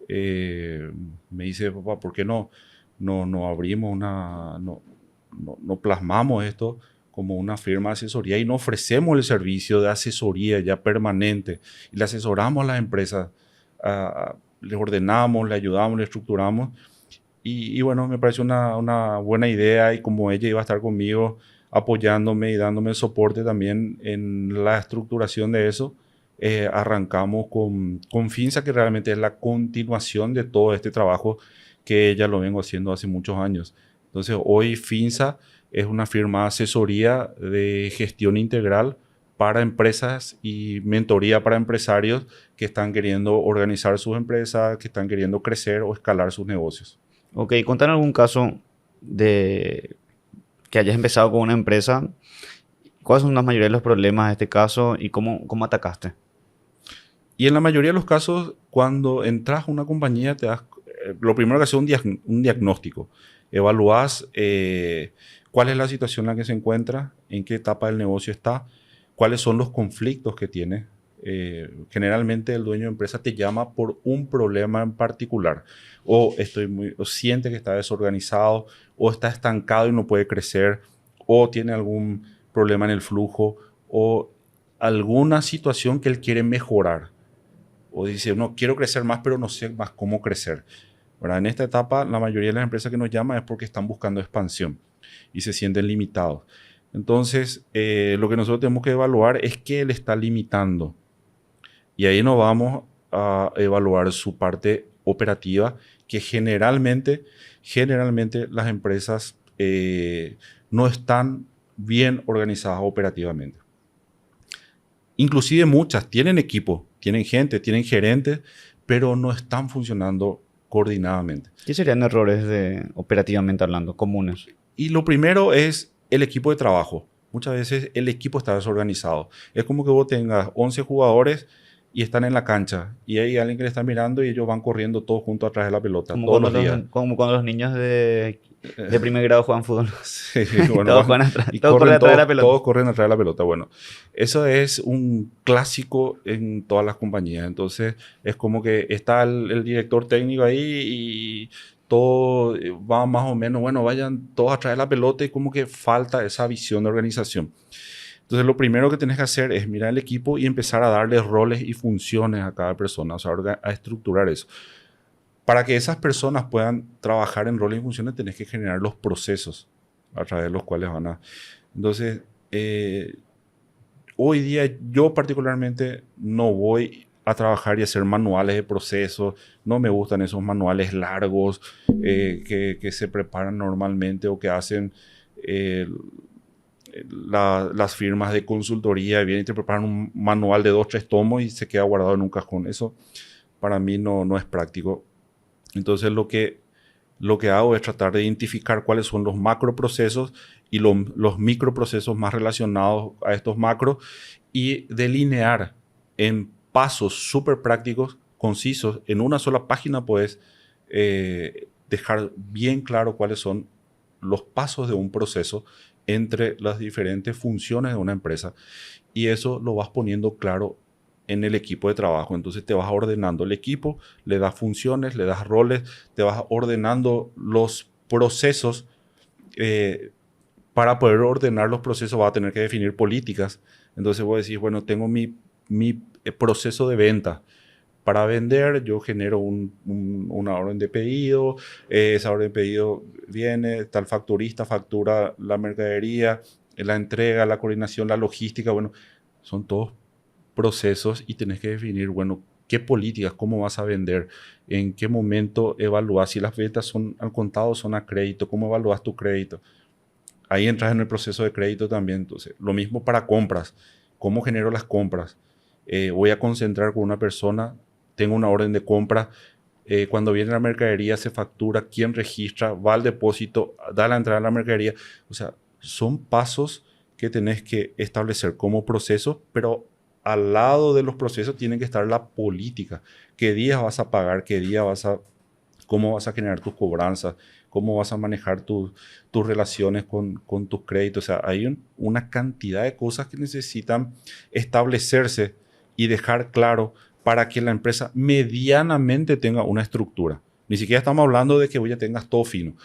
me dice: papá, ¿por qué no abrimos no plasmamos esto como una firma de asesoría y no ofrecemos el servicio de asesoría ya permanente? Y le asesoramos a las empresas, les ordenamos, le ayudamos, le estructuramos. Y bueno, me pareció una buena idea, y como ella iba a estar conmigo apoyándome y dándome el soporte también en la estructuración de eso, arrancamos con Finsa, que realmente es la continuación de todo este trabajo que ya lo vengo haciendo hace muchos años. Entonces, hoy Finsa es una firma de asesoría de gestión integral para empresas y mentoría para empresarios que están queriendo organizar sus empresas, que están queriendo crecer o escalar sus negocios. Ok, contar algún caso de que hayas empezado con una empresa. ¿Cuáles son la mayoría de los problemas de este caso y cómo atacaste? Y en la mayoría de los casos, cuando entras a una compañía, lo primero que haces es un diagnóstico. Evalúas cuál es la situación en la que se encuentra, en qué etapa del negocio está, cuáles son los conflictos que tiene. Generalmente el dueño de empresa te llama por un problema en particular, o siente que está desorganizado, o está estancado y no puede crecer, o tiene algún problema en el flujo, o alguna situación que él quiere mejorar, o dice: no, quiero crecer más, pero no sé más cómo crecer. ¿Verdad? En esta etapa, la mayoría de las empresas que nos llaman es porque están buscando expansión y se sienten limitados. Entonces, lo que nosotros tenemos que evaluar es qué le está limitando. Y ahí nos vamos a evaluar su parte operativa, que generalmente las empresas no están bien organizadas operativamente. Inclusive muchas tienen equipo, tienen gente, tienen gerentes, pero no están funcionando coordinadamente. ¿Qué serían errores operativamente hablando, comunes? Y lo primero es el equipo de trabajo. Muchas veces el equipo está desorganizado. Es como que vos tengas 11 jugadores y están en la cancha y hay alguien que le está mirando y ellos van corriendo todos juntos atrás de la pelota todos los días. Como cuando los niños de primer grado juegan fútbol. Sí, bueno, todos corren atrás de la pelota. Todos corren atrás de la pelota. Bueno, eso es un clásico en todas las compañías. Entonces, es como que está el director técnico ahí y todo va más o menos, bueno, vayan todos atrás de la pelota, y como que falta esa visión de organización. Entonces, lo primero que tenés que hacer es mirar el equipo y empezar a darle roles y funciones a cada persona, o sea, a estructurar eso. Para que esas personas puedan trabajar en roles y funciones, tenés que generar los procesos a través de los cuales van a... Entonces, hoy día yo particularmente no voy a trabajar y hacer manuales de procesos. No me gustan esos manuales largos que se preparan normalmente o que hacen las firmas de consultoría vienen y te preparan un manual de 2-3 tomos y se queda guardado en un cajón. Eso para mí no es práctico. Entonces lo que hago es tratar de identificar cuáles son los macroprocesos y los microprocesos más relacionados a estos macros y delinear en pasos súper prácticos, concisos. En una sola página puedes dejar bien claro cuáles son los pasos de un proceso entre las diferentes funciones de una empresa, y eso lo vas poniendo claro en el equipo de trabajo. Entonces te vas ordenando el equipo, le das funciones, le das roles, te vas ordenando los procesos. Para poder ordenar los procesos vas a tener que definir políticas. Entonces vos decís, bueno, tengo mi proceso de venta. Para vender, yo genero una orden de pedido, esa orden de pedido viene, tal facturista factura la mercadería, la entrega, la coordinación, la logística. Bueno, son todos procesos y tenés que definir, bueno, qué políticas, cómo vas a vender, en qué momento evalúas, si las ventas son al contado o son a crédito, cómo evalúas tu crédito. Ahí entras en el proceso de crédito también. Entonces, lo mismo para compras, cómo genero las compras. Voy a concentrar con una persona, tengo una orden de compra, cuando viene la mercadería se factura, quién registra, va al depósito, da la entrada a la mercadería. O sea, son pasos que tenés que establecer como proceso, pero al lado de los procesos tiene que estar la política. ¿Qué días vas a pagar? ¿Qué día cómo vas a generar tus cobranzas? ¿Cómo vas a manejar tus relaciones con tus créditos? O sea, hay una cantidad de cosas que necesitan establecerse y dejar claro para que la empresa medianamente tenga una estructura. Ni siquiera estamos hablando de que ya tengas todo fino.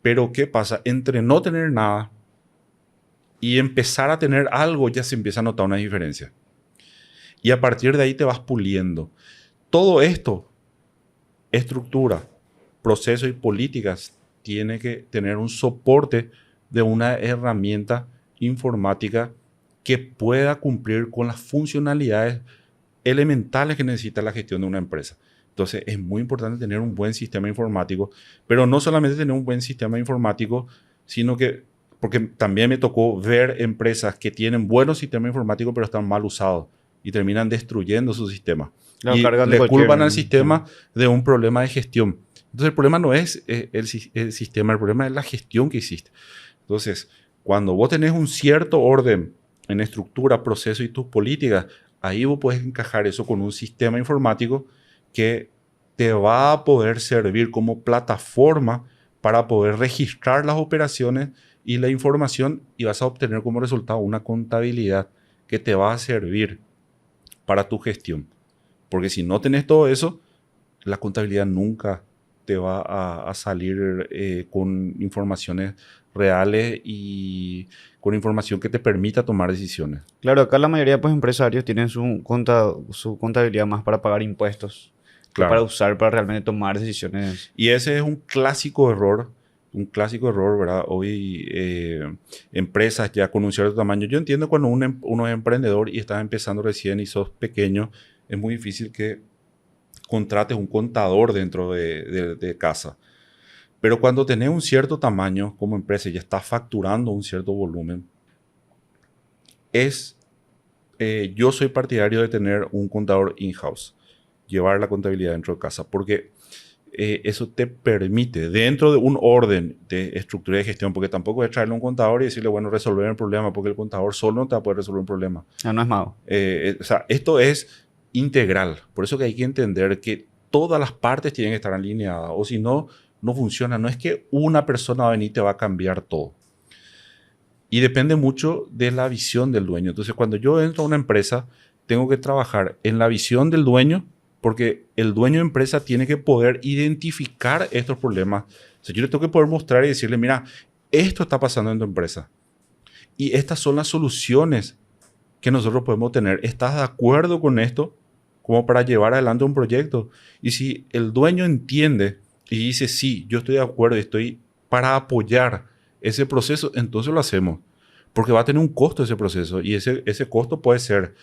Pero ¿qué pasa? Entre no tener nada y empezar a tener algo ya se empieza a notar una diferencia. Y a partir de ahí te vas puliendo. Todo esto, estructura, procesos y políticas, tiene que tener un soporte de una herramienta informática que pueda cumplir con las funcionalidades elementales que necesita la gestión de una empresa. Entonces es muy importante tener un buen sistema informático, pero no solamente tener un buen sistema informático, sino que, porque también me tocó ver empresas que tienen buenos sistemas informáticos pero están mal usados y terminan destruyendo su sistema. Claro, Y cargan de le cualquier- culpan al sistema de un problema de gestión. Entonces el problema no es el sistema, el problema es la gestión que hiciste. Entonces, cuando vos tenés un cierto orden en estructura, proceso y tus políticas, ahí vos puedes encajar eso con un sistema informático que te va a poder servir como plataforma para poder registrar las operaciones y la información, y vas a obtener como resultado una contabilidad que te va a servir para tu gestión. Porque si no tenés todo eso, la contabilidad nunca te va a salir con informaciones reales y con información que te permita tomar decisiones. Claro, acá la mayoría de empresarios tienen su contabilidad más para pagar impuestos que Claro. para usar para realmente tomar decisiones. Y ese es un clásico error, ¿verdad? Hoy empresas ya con un cierto tamaño. Yo entiendo cuando uno es emprendedor y estás empezando recién y sos pequeño, es muy difícil que contrates un contador dentro de casa. Pero cuando tenés un cierto tamaño como empresa y ya estás facturando un cierto volumen, yo soy partidario de tener un contador in-house, llevar la contabilidad dentro de casa, porque eso te permite, dentro de un orden de estructura de gestión, porque tampoco es traerle a un contador y decirle, bueno, resolver el problema, porque el contador solo no te va a poder resolver un problema. Ah, no es mago. O sea, esto es integral. Por eso que hay que entender que todas las partes tienen que estar alineadas, o si no, no funciona. No es que una persona va a venir y te va a cambiar todo. Y depende mucho de la visión del dueño. Entonces, cuando yo entro a una empresa, tengo que trabajar en la visión del dueño, porque el dueño de empresa tiene que poder identificar estos problemas. O sea, yo le tengo que poder mostrar y decirle, mira, esto está pasando en tu empresa. Y estas son las soluciones que nosotros podemos tener. ¿Estás de acuerdo con esto? Como para llevar adelante un proyecto. Y si el dueño entiende y dice, sí, yo estoy de acuerdo y estoy para apoyar ese proceso, entonces lo hacemos. Porque va a tener un costo ese proceso. Y ese costo puede ser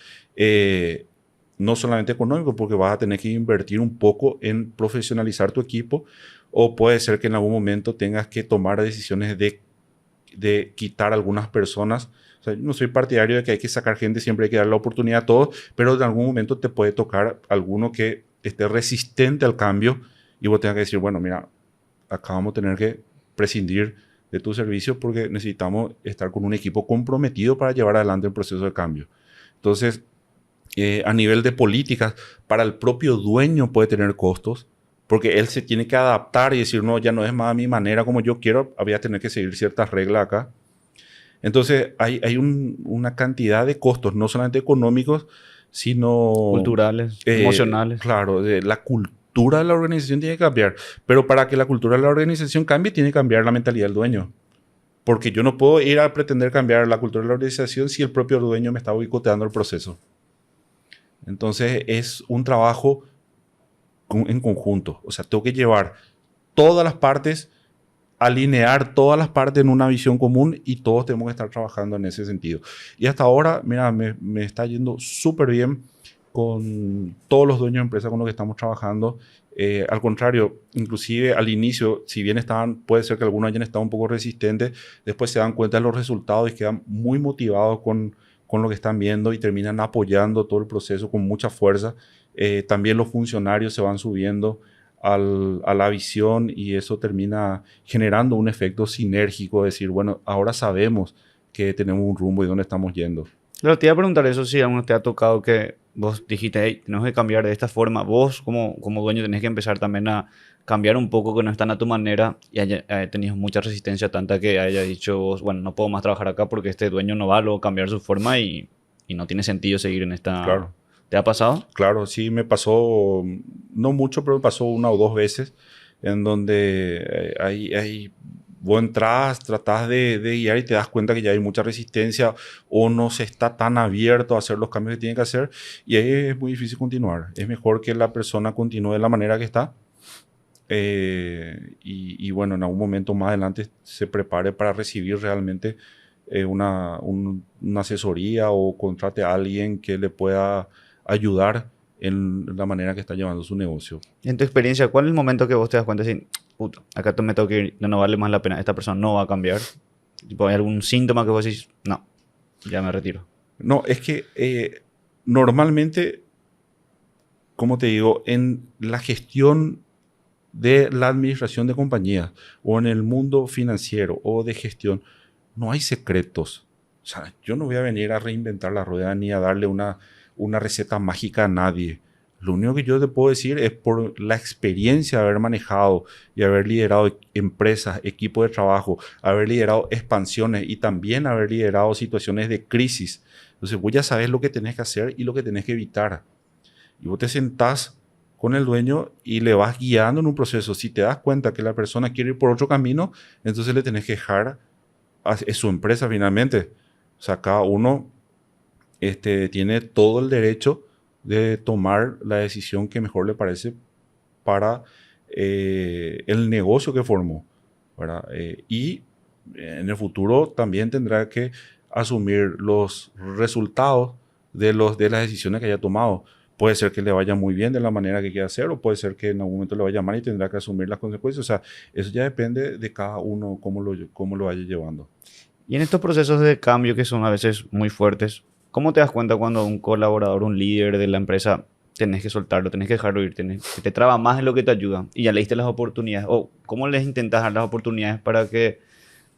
no solamente económico, porque vas a tener que invertir un poco en profesionalizar tu equipo, o puede ser que en algún momento tengas que tomar decisiones de de quitar algunas personas. O sea, yo no soy partidario de que hay que sacar gente, siempre hay que dar la oportunidad a todos, pero en algún momento te puede tocar alguno que esté resistente al cambio y vos tengas que decir, bueno, mira, acá vamos a tener que prescindir de tu servicio porque necesitamos estar con un equipo comprometido para llevar adelante el proceso de cambio. Entonces, a nivel de políticas, para el propio dueño puede tener costos, porque él se tiene que adaptar y decir, no, ya no es más a mi manera como yo quiero, voy a tener que seguir ciertas reglas acá. Entonces, hay una cantidad de costos, no solamente económicos, sino Culturales, emocionales. Claro, la cultura de la organización tiene que cambiar, pero para que la cultura de la organización cambie, tiene que cambiar la mentalidad del dueño. Porque yo no puedo ir a pretender cambiar la cultura de la organización si el propio dueño me está boicoteando el proceso. Entonces, es un trabajo en conjunto. O sea, tengo que llevar todas las partes, alinear todas las partes en una visión común y todos tenemos que estar trabajando en ese sentido. Y hasta ahora, mira, me está yendo súper bien con todos los dueños de empresas con los que estamos trabajando. Al contrario, inclusive al inicio, si bien puede ser que algunos hayan estado un poco resistentes, después se dan cuenta de los resultados y quedan muy motivados con lo que están viendo y terminan apoyando todo el proceso con mucha fuerza. También los funcionarios se van subiendo a la visión y eso termina generando un efecto sinérgico, decir, bueno, ahora sabemos que tenemos un rumbo y dónde estamos yendo. Claro, te iba a preguntar eso si aún te ha tocado que vos dijiste, hey, tenemos que cambiar de esta forma. Vos como dueño tenés que empezar también a cambiar un poco que no están a tu manera y tenido mucha resistencia tanta que haya dicho vos, bueno, no puedo más trabajar acá porque este dueño no va a luego cambiar su forma y no tiene sentido seguir en esta... Claro. ¿Te ha pasado? Claro, sí me pasó, no mucho, pero me pasó 1 o 2 veces en donde vos entras, tratás de guiar y te das cuenta que ya hay mucha resistencia o no se está tan abierto a hacer los cambios que tiene que hacer y ahí es muy difícil continuar. Es mejor que la persona continúe de la manera que está y bueno, en algún momento más adelante se prepare para recibir realmente una asesoría o contrate a alguien que le pueda ayudar en la manera que está llevando su negocio. En tu experiencia, ¿cuál es el momento que vos te das cuenta de puta, acá me tengo que ir, no vale más la pena, esta persona no va a cambiar? Tipo, ¿hay algún síntoma que vos decís, no, ya me retiro? No, es que normalmente, como te digo, en la gestión de la administración de compañías o en el mundo financiero o de gestión, no hay secretos. O sea, yo no voy a venir a reinventar la rueda ni a darle una receta mágica a nadie. Lo único que yo te puedo decir es por la experiencia de haber manejado y haber liderado empresas, equipos de trabajo, haber liderado expansiones y también haber liderado situaciones de crisis. Entonces vos ya sabes lo que tenés que hacer y lo que tenés que evitar. Y vos te sentás con el dueño y le vas guiando en un proceso. Si te das cuenta que la persona quiere ir por otro camino, entonces le tenés que dejar, es su empresa finalmente. O sea, cada uno tiene todo el derecho de tomar la decisión que mejor le parece para el negocio que formó, ¿verdad? Y en el futuro también tendrá que asumir los resultados de las decisiones que haya tomado. Puede ser que le vaya muy bien de la manera que quiera hacer o puede ser que en algún momento le vaya mal y tendrá que asumir las consecuencias. O sea, eso ya depende de cada uno cómo lo vaya llevando. Y en estos procesos de cambio que son a veces muy fuertes, ¿cómo te das cuenta cuando un colaborador, un líder de la empresa, tenés que soltarlo, tenés que dejarlo ir, que te traba más de lo que te ayuda y ya le diste las oportunidades? ¿O cómo les intentas dar las oportunidades para que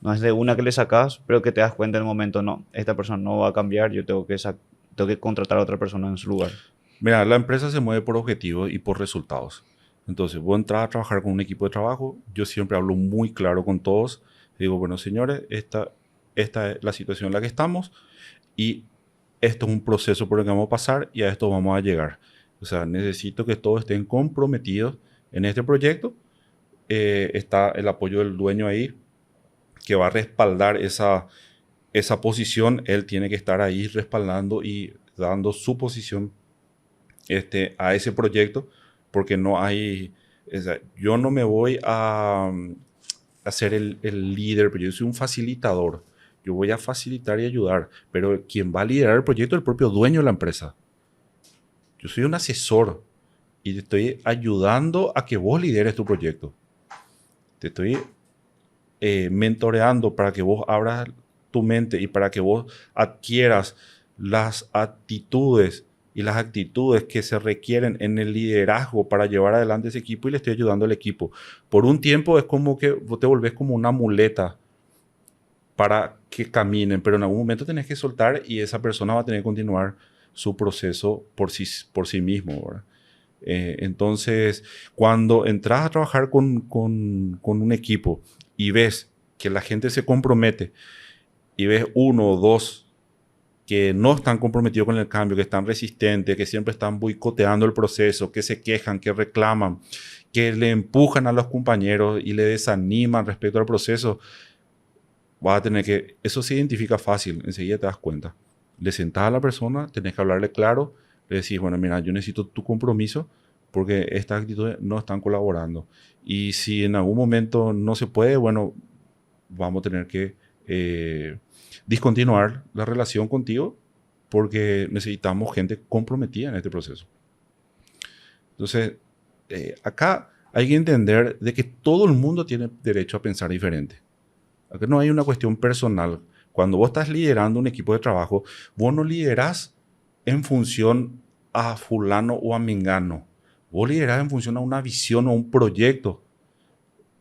no es de una que le sacas, pero que te das cuenta en el momento, no, esta persona no va a cambiar, yo tengo que contratar a otra persona en su lugar? Mira, la empresa se mueve por objetivos y por resultados. Entonces, vos entras a trabajar con un equipo de trabajo, yo siempre hablo muy claro con todos, digo, bueno, señores, esta es la situación en la que estamos y esto es un proceso por el que vamos a pasar y a esto vamos a llegar. O sea, necesito que todos estén comprometidos en este proyecto. Está el apoyo del dueño ahí, que va a respaldar esa posición. Él tiene que estar ahí respaldando y dando su posición a ese proyecto, porque no hay... O sea, yo no me voy a ser el líder, pero yo soy un facilitador. Yo voy a facilitar y ayudar, pero quien va a liderar el proyecto es el propio dueño de la empresa. Yo soy un asesor y te estoy ayudando a que vos lideres tu proyecto. Te estoy mentoreando para que vos abras tu mente y para que vos adquieras las actitudes y las actitudes que se requieren en el liderazgo para llevar adelante ese equipo, y le estoy ayudando al equipo. Por un tiempo es como que vos te volvés como una muleta para que caminen, pero en algún momento tenés que soltar y esa persona va a tener que continuar su proceso por sí mismo, ¿verdad? Entonces, cuando entras a trabajar con un equipo y ves que la gente se compromete y ves uno o dos que no están comprometidos con el cambio, que están resistentes, que siempre están boicoteando el proceso, que se quejan, que reclaman, que le empujan a los compañeros y le desaniman respecto al proceso, vas a tener que, eso se identifica fácil, enseguida te das cuenta. Le sentás a la persona, tenés que hablarle claro, le decís, bueno, mira, yo necesito tu compromiso porque estas actitudes no están colaborando. Y si en algún momento no se puede, bueno, vamos a tener que discontinuar la relación contigo porque necesitamos gente comprometida en este proceso. Entonces, acá hay que entender de que todo el mundo tiene derecho a pensar diferente. Acá no hay una cuestión personal. Cuando vos estás liderando un equipo de trabajo, vos no liderás en función a fulano o a mengano. Vos liderás en función a una visión o un proyecto.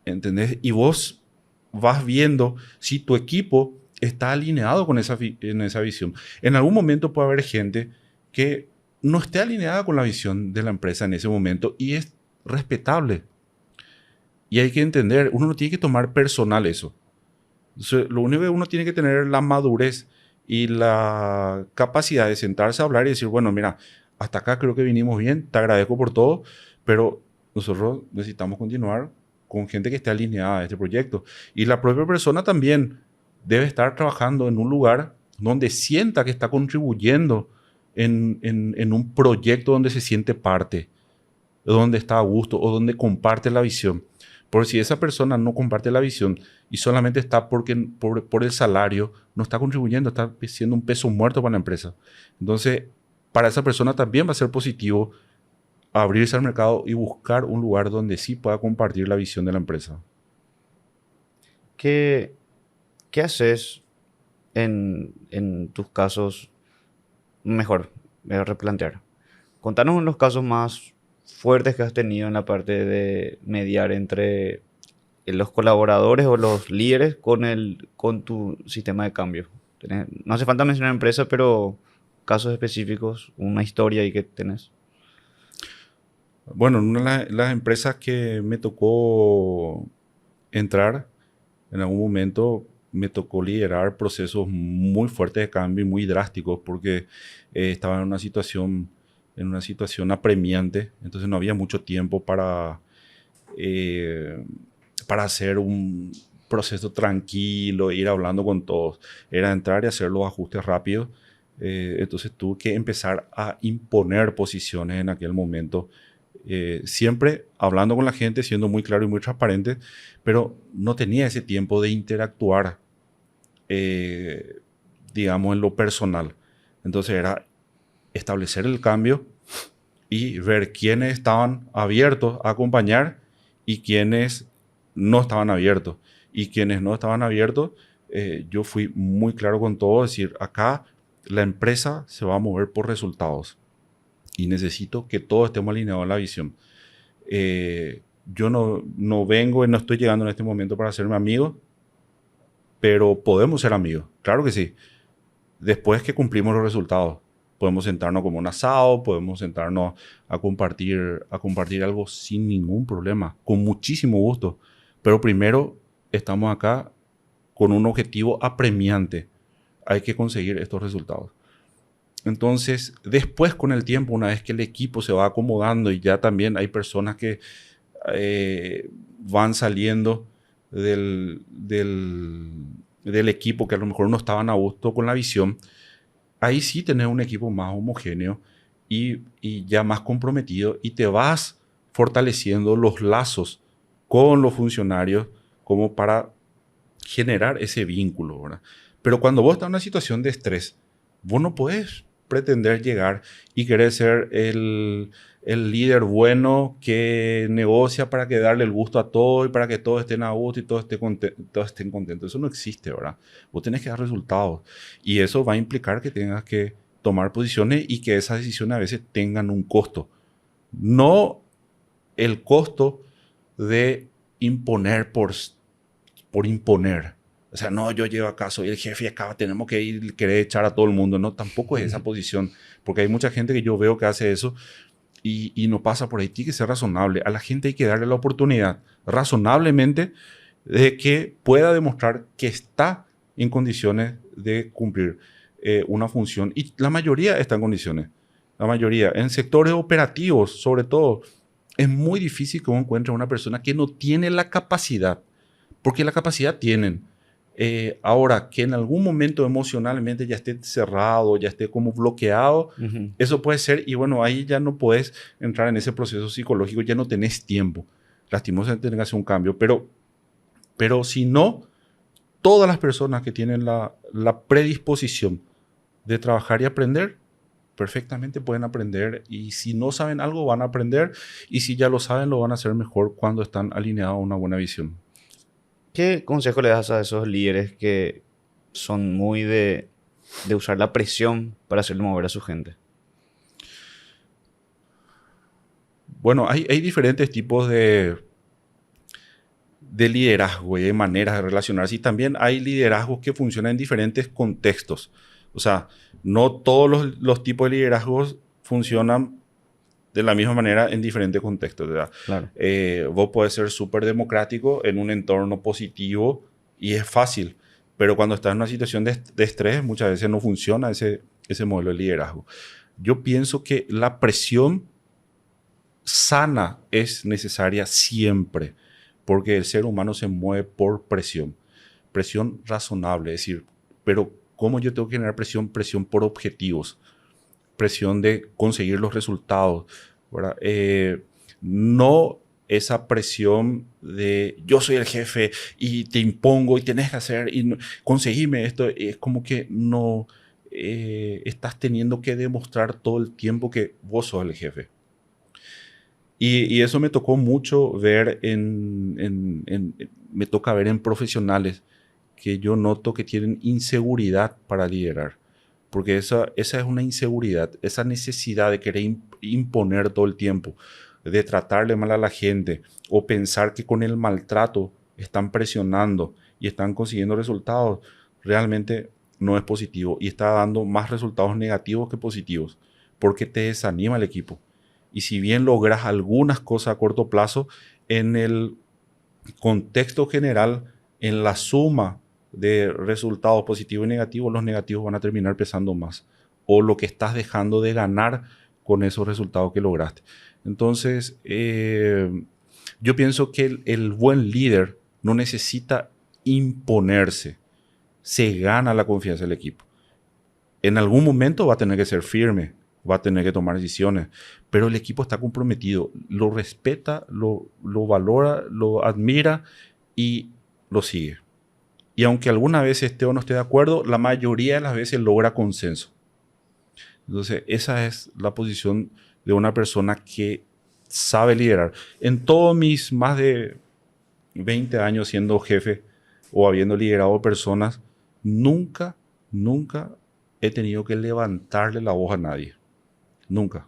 ¿Entendés? Y vos vas viendo si tu equipo está alineado con esa visión. En algún momento puede haber gente que no esté alineada con la visión de la empresa en ese momento y es respetable. Y hay que entender, uno no tiene que tomar personal eso. Entonces, lo único que uno tiene que tener es la madurez y la capacidad de sentarse a hablar y decir, bueno, mira, hasta acá creo que vinimos bien, te agradezco por todo, pero nosotros necesitamos continuar con gente que esté alineada a este proyecto. Y la propia persona también debe estar trabajando en un lugar donde sienta que está contribuyendo en un proyecto donde se siente parte, donde está a gusto o donde comparte la visión. Por si esa persona no comparte la visión y solamente está por el salario, no está contribuyendo, está siendo un peso muerto para la empresa. Entonces, para esa persona también va a ser positivo abrirse al mercado y buscar un lugar donde sí pueda compartir la visión de la empresa. ¿Qué haces en tus casos? Mejor, voy a replantear. Contanos los casos más fuertes que has tenido en la parte de mediar entre los colaboradores o los líderes con tu sistema de cambio. No hace falta mencionar empresas, pero casos específicos, una historia ahí que tenés. Bueno, en una de las empresas que me tocó entrar, en algún momento me tocó liderar procesos muy fuertes de cambio y muy drásticos porque estaba en una situación apremiante, entonces no había mucho tiempo para hacer un proceso tranquilo, ir hablando con todos. Era entrar y hacer los ajustes rápidos. Entonces tuve que empezar a imponer posiciones en aquel momento. Siempre hablando con la gente, siendo muy claro y muy transparente, pero no tenía ese tiempo de interactuar, digamos, en lo personal. Entonces era establecer el cambio y ver quiénes estaban abiertos a acompañar y quiénes no estaban abiertos. Y quienes no estaban abiertos, yo fui muy claro con todo, decir, acá la empresa se va a mover por resultados y necesito que todos estemos alineados en la visión. Yo no vengo y no estoy llegando en este momento para hacerme amigo, pero podemos ser amigos, claro que sí. Después que cumplimos los resultados, podemos sentarnos como un asado, podemos sentarnos a compartir algo sin ningún problema, con muchísimo gusto. Pero primero estamos acá con un objetivo apremiante. Hay que conseguir estos resultados. Entonces, después con el tiempo, una vez que el equipo se va acomodando y ya también hay personas que van saliendo del equipo que a lo mejor no estaban a gusto con la visión, ahí sí tenés un equipo más homogéneo y ya más comprometido y te vas fortaleciendo los lazos con los funcionarios como para generar ese vínculo, ¿verdad? Pero cuando vos estás en una situación de estrés, vos no podés pretender llegar y querer ser el líder bueno que negocia para que darle el gusto a todo y para que todos estén a gusto y todos estén contentos. Eso no existe, ¿verdad? Vos tenés que dar resultados y eso va a implicar que tengas que tomar posiciones y que esas decisiones a veces tengan un costo. No el costo de imponer por imponer. O sea, no, yo llevo acá, soy el jefe y acá tenemos que ir, querer echar a todo el mundo. No, tampoco es esa posición. Porque hay mucha gente que yo veo que hace eso y no pasa por ahí. Tiene que ser razonable. A la gente hay que darle la oportunidad, razonablemente, de que pueda demostrar que está en condiciones de cumplir una función. Y la mayoría está en condiciones. La mayoría. En sectores operativos, sobre todo, es muy difícil que uno encuentre una persona que no tiene la capacidad. Porque la capacidad tienen. Ahora, que en algún momento emocionalmente ya esté cerrado, ya esté como bloqueado, eso puede ser, y bueno, ahí ya no puedes entrar en ese proceso psicológico, ya no tenés tiempo. Lastimosamente tenés que hacer un cambio, pero si no, todas las personas que tienen la predisposición de trabajar y aprender, perfectamente pueden aprender, y si no saben algo van a aprender, y si ya lo saben lo van a hacer mejor cuando están alineados a una buena visión. ¿Qué consejo le das a esos líderes que son muy de usar la presión para hacerle mover a su gente? Bueno, hay diferentes tipos de liderazgo y de maneras de relacionarse, y también hay liderazgos que funcionan en diferentes contextos. O sea, no todos los tipos de liderazgos funcionan de la misma manera en diferentes contextos, ¿verdad? Claro. Vos podés ser súper democrático en un entorno positivo y es fácil, pero cuando estás en una situación de estrés, muchas veces no funciona ese modelo de liderazgo. Yo pienso que la presión sana es necesaria siempre, porque el ser humano se mueve por presión. Presión razonable, es decir, pero ¿cómo yo tengo que generar presión? Presión por objetivos. Presión de conseguir los resultados, ¿verdad? No esa presión de yo soy el jefe y te impongo y tenés que hacer y conseguime esto. Es como que no estás teniendo que demostrar todo el tiempo que vos sos el jefe. Y eso me tocó mucho ver me toca ver en profesionales que yo noto que tienen inseguridad para liderar. Porque esa es una inseguridad, esa necesidad de querer imponer todo el tiempo, de tratarle mal a la gente o pensar que con el maltrato están presionando y están consiguiendo resultados, realmente no es positivo y está dando más resultados negativos que positivos, porque te desanima el equipo. Y si bien logras algunas cosas a corto plazo, en el contexto general, en la suma de resultados positivos y negativos, los negativos van a terminar pesando más, o lo que estás dejando de ganar con esos resultados que lograste. Entonces, yo pienso que el buen líder no necesita imponerse, se gana la confianza del equipo. En algún momento va a tener que ser firme, va a tener que tomar decisiones, pero el equipo está comprometido, lo respeta, lo valora, lo admira y lo sigue. Y aunque alguna vez esté o no esté de acuerdo, la mayoría de las veces logra consenso. Entonces, esa es la posición de una persona que sabe liderar. En todos mis más de 20 años siendo jefe o habiendo liderado personas, nunca he tenido que levantarle la voz a nadie. Nunca.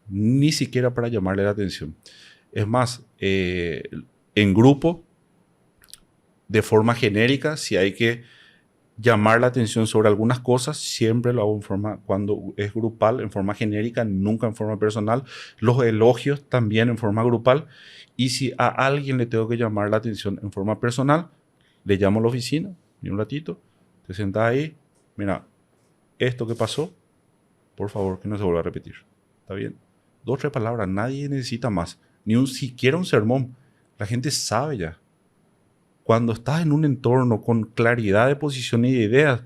Ni siquiera para llamarle la atención. Es más, en grupo, de forma genérica, si hay que llamar la atención sobre algunas cosas, siempre lo hago en forma, cuando es grupal, en forma genérica, nunca en forma personal. Los elogios también en forma grupal. Y si a alguien le tengo que llamar la atención en forma personal, le llamo a la oficina, y un ratito, te sentás ahí, mira, esto que pasó, por favor, que no se vuelva a repetir. ¿Está bien? 2 o 3 palabras, nadie necesita más, ni siquiera un sermón. La gente sabe ya. Cuando estás en un entorno con claridad de posición y de ideas,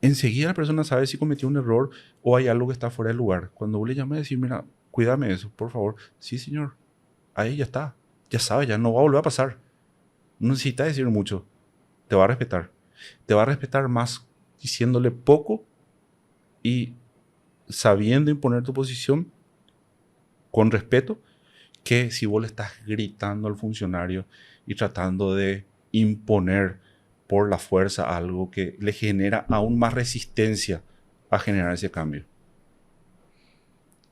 enseguida la persona sabe si cometió un error o hay algo que está fuera de lugar. Cuando vos le llamas a decir, mira, cuídame eso, por favor. Sí, señor. Ahí ya está. Ya sabe, ya no va a volver a pasar. No necesitas decir mucho. Te va a respetar. Te va a respetar más diciéndole poco y sabiendo imponer tu posición con respeto, que si vos le estás gritando al funcionario y tratando de imponer por la fuerza algo que le genera aún más resistencia a generar ese cambio.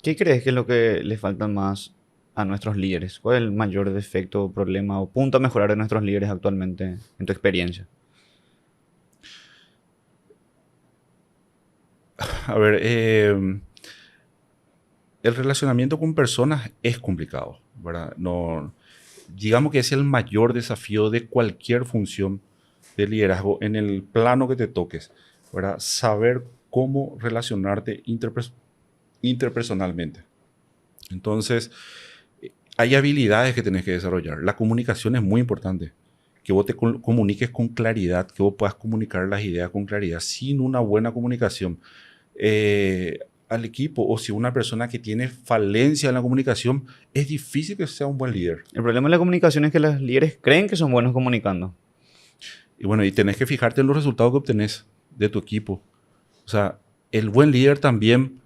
¿Qué crees que es lo que le falta más a nuestros líderes? ¿Cuál es el mayor defecto, problema o punto a mejorar de nuestros líderes actualmente en tu experiencia? A ver, el relacionamiento con personas es complicado, ¿verdad? No, digamos que es el mayor desafío de cualquier función de liderazgo en el plano que te toques, ¿verdad? Saber cómo relacionarte interpersonalmente. Entonces, hay habilidades que tenés que desarrollar. La comunicación es muy importante. Que vos te comuniques con claridad, que vos puedas comunicar las ideas con claridad. Sin una buena comunicación al equipo, o si una persona que tiene falencia en la comunicación, es difícil que sea un buen líder. El problema de la comunicación es que los líderes creen que son buenos comunicando. Y bueno, y tenés que fijarte en los resultados que obtenés de tu equipo. O sea, el buen líder también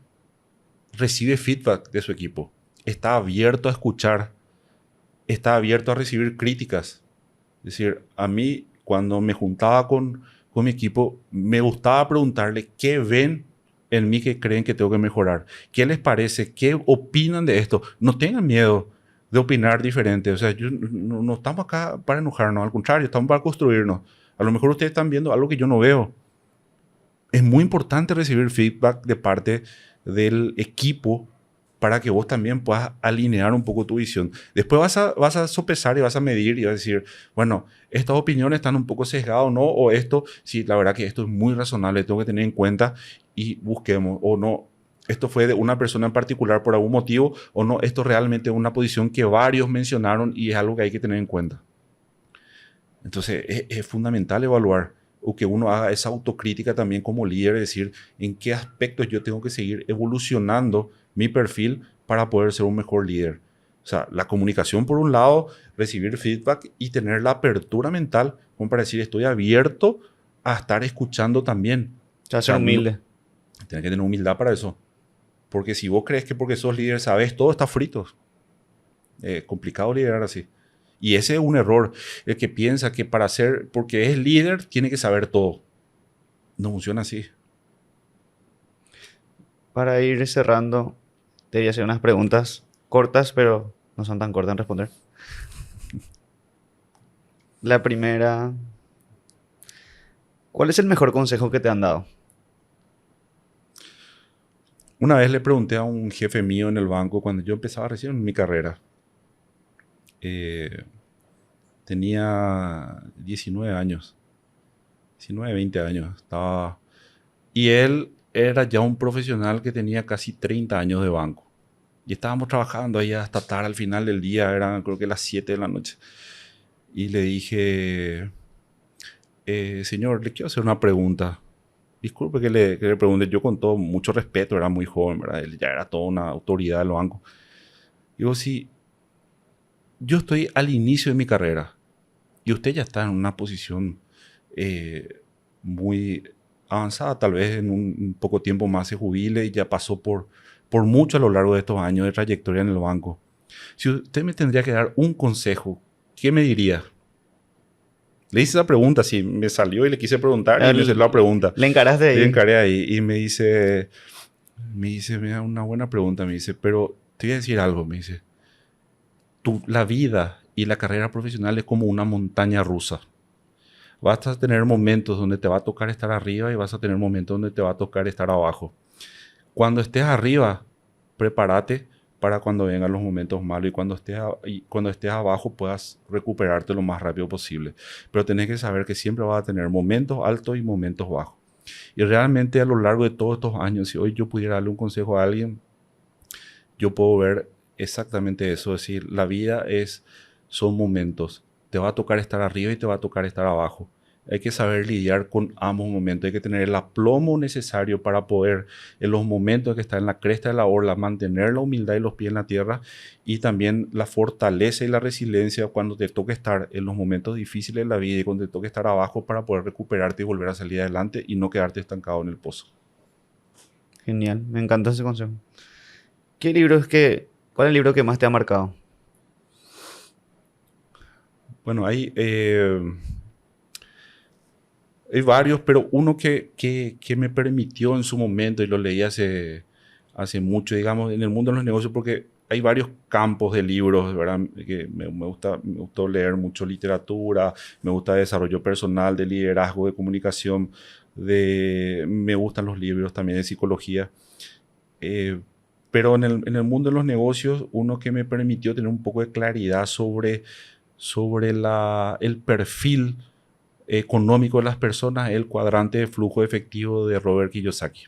recibe feedback de su equipo. Está abierto a escuchar. Está abierto a recibir críticas. Es decir, a mí, cuando me juntaba con mi equipo, me gustaba preguntarle qué ven en mí que creen que tengo que mejorar. ¿Qué les parece? ¿Qué opinan de esto? No tengan miedo de opinar diferente. O sea, no estamos acá para enojarnos, al contrario, estamos para construirnos. A lo mejor ustedes están viendo algo que yo no veo. Es muy importante recibir feedback de parte del equipo para que vos también puedas alinear un poco tu visión. Después vas a sopesar y vas a medir y vas a decir, bueno, estas opiniones están un poco sesgadas o no, o esto, sí, la verdad que esto es muy razonable, tengo que tener en cuenta y busquemos, o no, esto fue de una persona en particular por algún motivo, o no, esto realmente es una posición que varios mencionaron y es algo que hay que tener en cuenta. Entonces, es fundamental evaluar o que uno haga esa autocrítica también como líder, es decir, en qué aspectos yo tengo que seguir evolucionando mi perfil para poder ser un mejor líder. O sea, la comunicación por un lado, recibir feedback y tener la apertura mental como para decir, estoy abierto a estar escuchando también. O sea, ser humilde. Tienes que tener humildad para eso. Porque si vos crees que porque sos líder sabes todo, está frito. Es complicado liderar así. Y ese es un error. El que piensa que para ser, porque es líder, tiene que saber todo. No funciona así. Para ir cerrando, te voy a hacer unas preguntas cortas, pero no son tan cortas en responder. La primera, ¿cuál es el mejor consejo que te han dado? Una vez le pregunté a un jefe mío en el banco, cuando yo empezaba recién mi carrera, tenía 19 años, 19, 20 años, estaba, y él era ya un profesional que tenía casi 30 años de banco. Y estábamos trabajando ahí hasta tarde, al final del día, eran creo que las 7 de la noche. Y le dije, señor, le quiero hacer una pregunta. Disculpe que le pregunte, yo con todo mucho respeto, era muy joven, ¿verdad? Él ya era toda una autoridad de los bancos. Digo, si yo estoy al inicio de mi carrera y usted ya está en una posición muy avanzada, tal vez en un poco tiempo más se jubile y ya pasó por mucho a lo largo de estos años de trayectoria en el banco. Si usted me tendría que dar un consejo, ¿qué me diría? Le hice esa pregunta, sí, me salió y le quise preguntar y me salió la pregunta. Le encaraste ahí. Le encaré ahí y me dice, mira, una buena pregunta, me dice, pero te voy a decir algo, me dice, la vida y la carrera profesional es como una montaña rusa. Vas a tener momentos donde te va a tocar estar arriba y vas a tener momentos donde te va a tocar estar abajo. Cuando estés arriba, prepárate para cuando vengan los momentos malos y cuando estés abajo puedas recuperarte lo más rápido posible. Pero tenés que saber que siempre vas a tener momentos altos y momentos bajos. Y realmente a lo largo de todos estos años, si hoy yo pudiera darle un consejo a alguien, yo puedo ver exactamente eso. Es decir, la vida son momentos. Te va a tocar estar arriba y te va a tocar estar abajo. Hay que saber lidiar con ambos momentos. Hay que tener el aplomo necesario para poder, en los momentos que está en la cresta de la ola, mantener la humildad y los pies en la tierra, y también la fortaleza y la resiliencia cuando te toque estar en los momentos difíciles de la vida y cuando te toque estar abajo para poder recuperarte y volver a salir adelante y no quedarte estancado en el pozo. Genial, me encanta ese consejo. ¿Cuál es el libro que más te ha marcado? Bueno, hay varios, pero uno que me permitió en su momento, y lo leí hace mucho, digamos, en el mundo de los negocios, porque hay varios campos de libros, ¿verdad? Que me gustó leer mucho literatura, me gusta desarrollo personal, de liderazgo, de comunicación, me gustan los libros también de psicología. Eh, pero en el mundo de los negocios, uno que me permitió tener un poco de claridad sobre el perfil económico de las personas, el cuadrante de flujo efectivo de Robert Kiyosaki.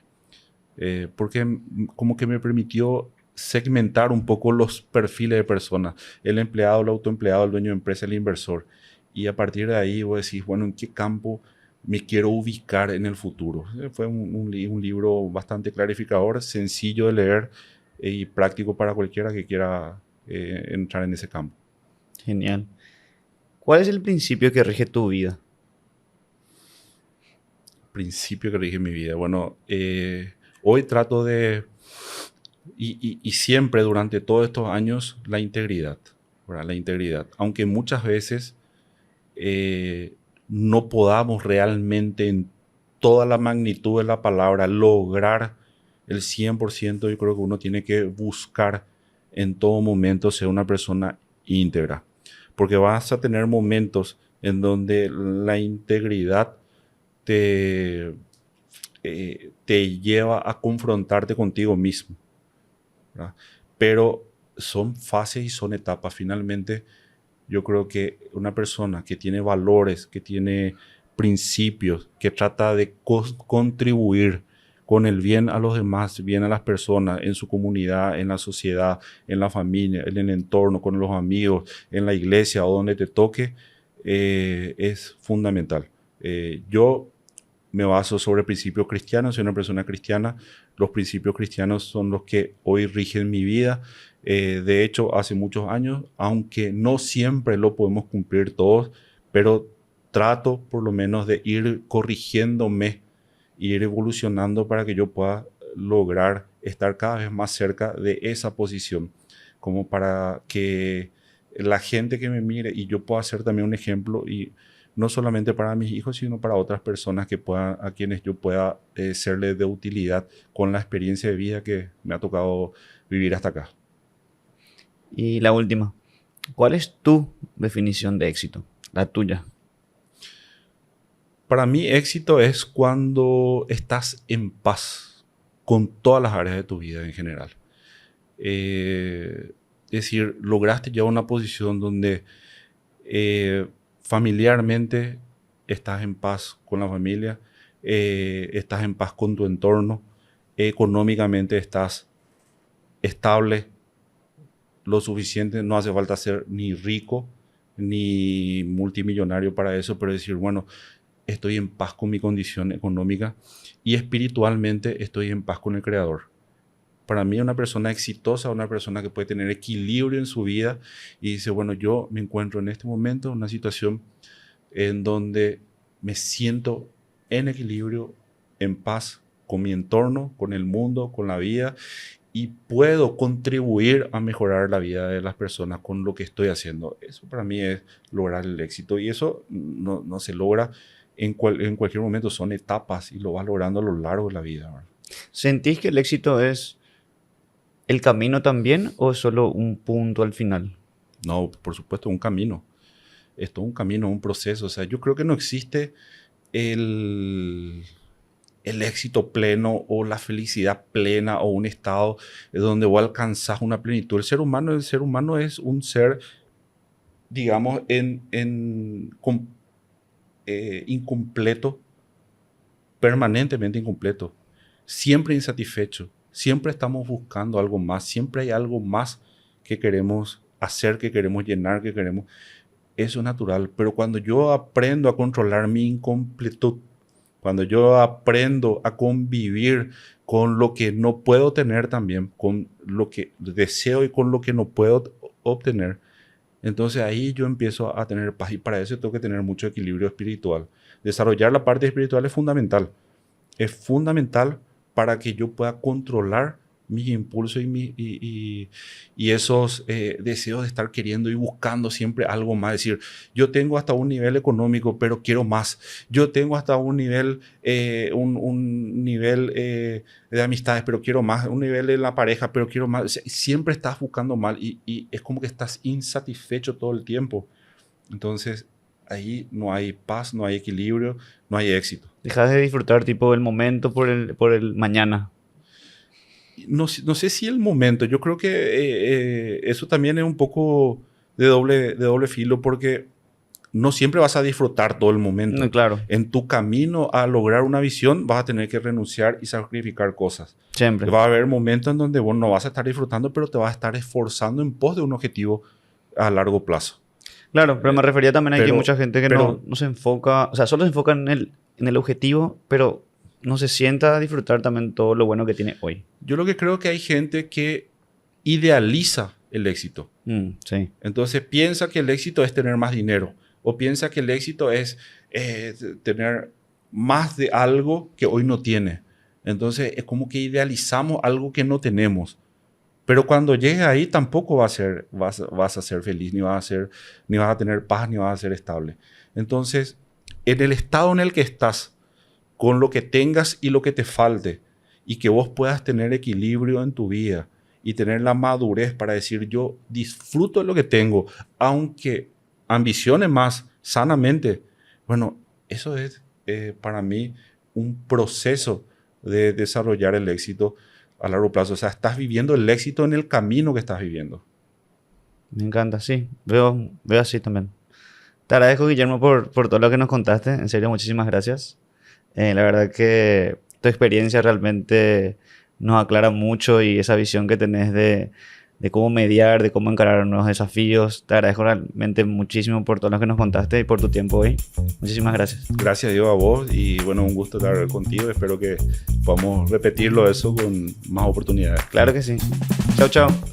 Porque como que me permitió segmentar un poco los perfiles de personas, el empleado, el autoempleado, el dueño de empresa, el inversor. Y a partir de ahí vos decís, bueno, ¿en qué campo me quiero ubicar en el futuro? Fue un libro bastante clarificador, sencillo de leer y práctico para cualquiera que quiera entrar en ese campo. Genial. ¿Cuál es el principio que rige tu vida? Principio que rige mi vida. Bueno, hoy trato y siempre durante todos estos años, la integridad, ¿verdad? La integridad. Aunque muchas veces no podamos realmente en toda la magnitud de la palabra lograr el 100%, yo creo que uno tiene que buscar en todo momento ser una persona íntegra. Porque vas a tener momentos en donde la integridad te lleva a confrontarte contigo mismo, ¿verdad? Pero son fases y son etapas. Finalmente, yo creo que una persona que tiene valores, que tiene principios, que trata de contribuir con el bien a los demás, bien a las personas, en su comunidad, en la sociedad, en la familia, en el entorno, con los amigos, en la iglesia o donde te toque, es fundamental. Yo me baso sobre principios cristianos, soy una persona cristiana, los principios cristianos son los que hoy rigen mi vida. De hecho, hace muchos años, aunque no siempre lo podemos cumplir todos, pero trato por lo menos de ir corrigiéndome, ir evolucionando para que yo pueda lograr estar cada vez más cerca de esa posición, como para que la gente que me mire y yo pueda ser también un ejemplo y no solamente para mis hijos, sino para otras personas a quienes yo pueda serles de utilidad con la experiencia de vida que me ha tocado vivir hasta acá. Y la última, ¿cuál es tu definición de éxito? La tuya. Para mí, éxito es cuando estás en paz con todas las áreas de tu vida en general. Es decir, lograste llegar a una posición donde familiarmente estás en paz con la familia, estás en paz con tu entorno, económicamente estás estable, lo suficiente, no hace falta ser ni rico ni multimillonario para eso, pero decir, bueno, estoy en paz con mi condición económica y espiritualmente estoy en paz con el Creador. Para mí una persona exitosa, una persona que puede tener equilibrio en su vida y dice, bueno, yo me encuentro en este momento en una situación en donde me siento en equilibrio, en paz con mi entorno, con el mundo, con la vida y puedo contribuir a mejorar la vida de las personas con lo que estoy haciendo. Eso para mí es lograr el éxito y eso no se logra en cualquier momento, son etapas y lo vas logrando a lo largo de la vida, ¿verdad? ¿Sentís que el éxito es el camino también o es solo un punto al final? No, por supuesto, un camino. Es todo un camino, un proceso. O sea, yo creo que no existe el éxito pleno o la felicidad plena o un estado donde vos alcanzás una plenitud. El ser humano es un ser, digamos, incompleto, permanentemente incompleto, siempre insatisfecho, siempre estamos buscando algo más, siempre hay algo más que queremos hacer, que queremos llenar, que queremos. Eso es natural, pero cuando yo aprendo a controlar mi incompletud, cuando yo aprendo a convivir con lo que no puedo tener también, con lo que deseo y con lo que no puedo obtener, entonces ahí yo empiezo a tener paz y para eso tengo que tener mucho equilibrio espiritual. Desarrollar la parte espiritual es fundamental. Es fundamental para que yo pueda controlar mis impulsos y esos deseos de estar queriendo y buscando siempre algo más. Es decir, yo tengo hasta un nivel económico, pero quiero más. Yo tengo hasta un nivel, un nivel de amistades, pero quiero más. Un nivel en la pareja, pero quiero más. O sea, siempre estás buscando mal y es como que estás insatisfecho todo el tiempo. Entonces, ahí no hay paz, no hay equilibrio, no hay éxito. Dejas de disfrutar tipo el momento por el mañana. No sé si el momento, yo creo que eso también es un poco de doble filo porque no siempre vas a disfrutar todo el momento. Claro, En tu camino a lograr una visión vas a tener que renunciar y sacrificar cosas. siempre. Va a haber momentos en donde vos no vas a estar disfrutando, pero te vas a estar esforzando en pos de un objetivo a largo plazo. Claro, pero me refería también a que hay pero- mucha gente que no se enfoca, o sea, solo se enfoca en el objetivo, pero no se sienta a disfrutar también todo lo bueno que tiene hoy. Yo lo que creo que hay gente que idealiza el éxito. Sí, Entonces piensa que el éxito es tener más dinero o piensa que el éxito es tener más de algo que hoy no tiene. Entonces es como que idealizamos algo que no tenemos. Pero cuando llegues ahí tampoco vas a ser feliz, ni vas a tener paz, ni vas a ser estable. Entonces, en el estado en el que estás, con lo que tengas y lo que te falte, y que vos puedas tener equilibrio en tu vida y tener la madurez para decir yo disfruto de lo que tengo, aunque ambicione más sanamente. Bueno, eso es para mí un proceso de desarrollar el éxito a largo plazo. O sea, estás viviendo el éxito en el camino que estás viviendo. me encanta, sí, veo así también. Te agradezco, Guillermo, por todo lo que nos contaste. En serio, muchísimas gracias. La verdad que tu experiencia realmente nos aclara mucho y esa visión que tenés de cómo mediar, de cómo encarar nuevos desafíos. Te agradezco realmente muchísimo por todo lo que nos contaste y por tu tiempo hoy. Muchísimas gracias. Gracias, Diego, a vos. Y bueno, un gusto estar contigo. Espero que podamos repetirlo eso con más oportunidades. Claro que sí. Chao, chao.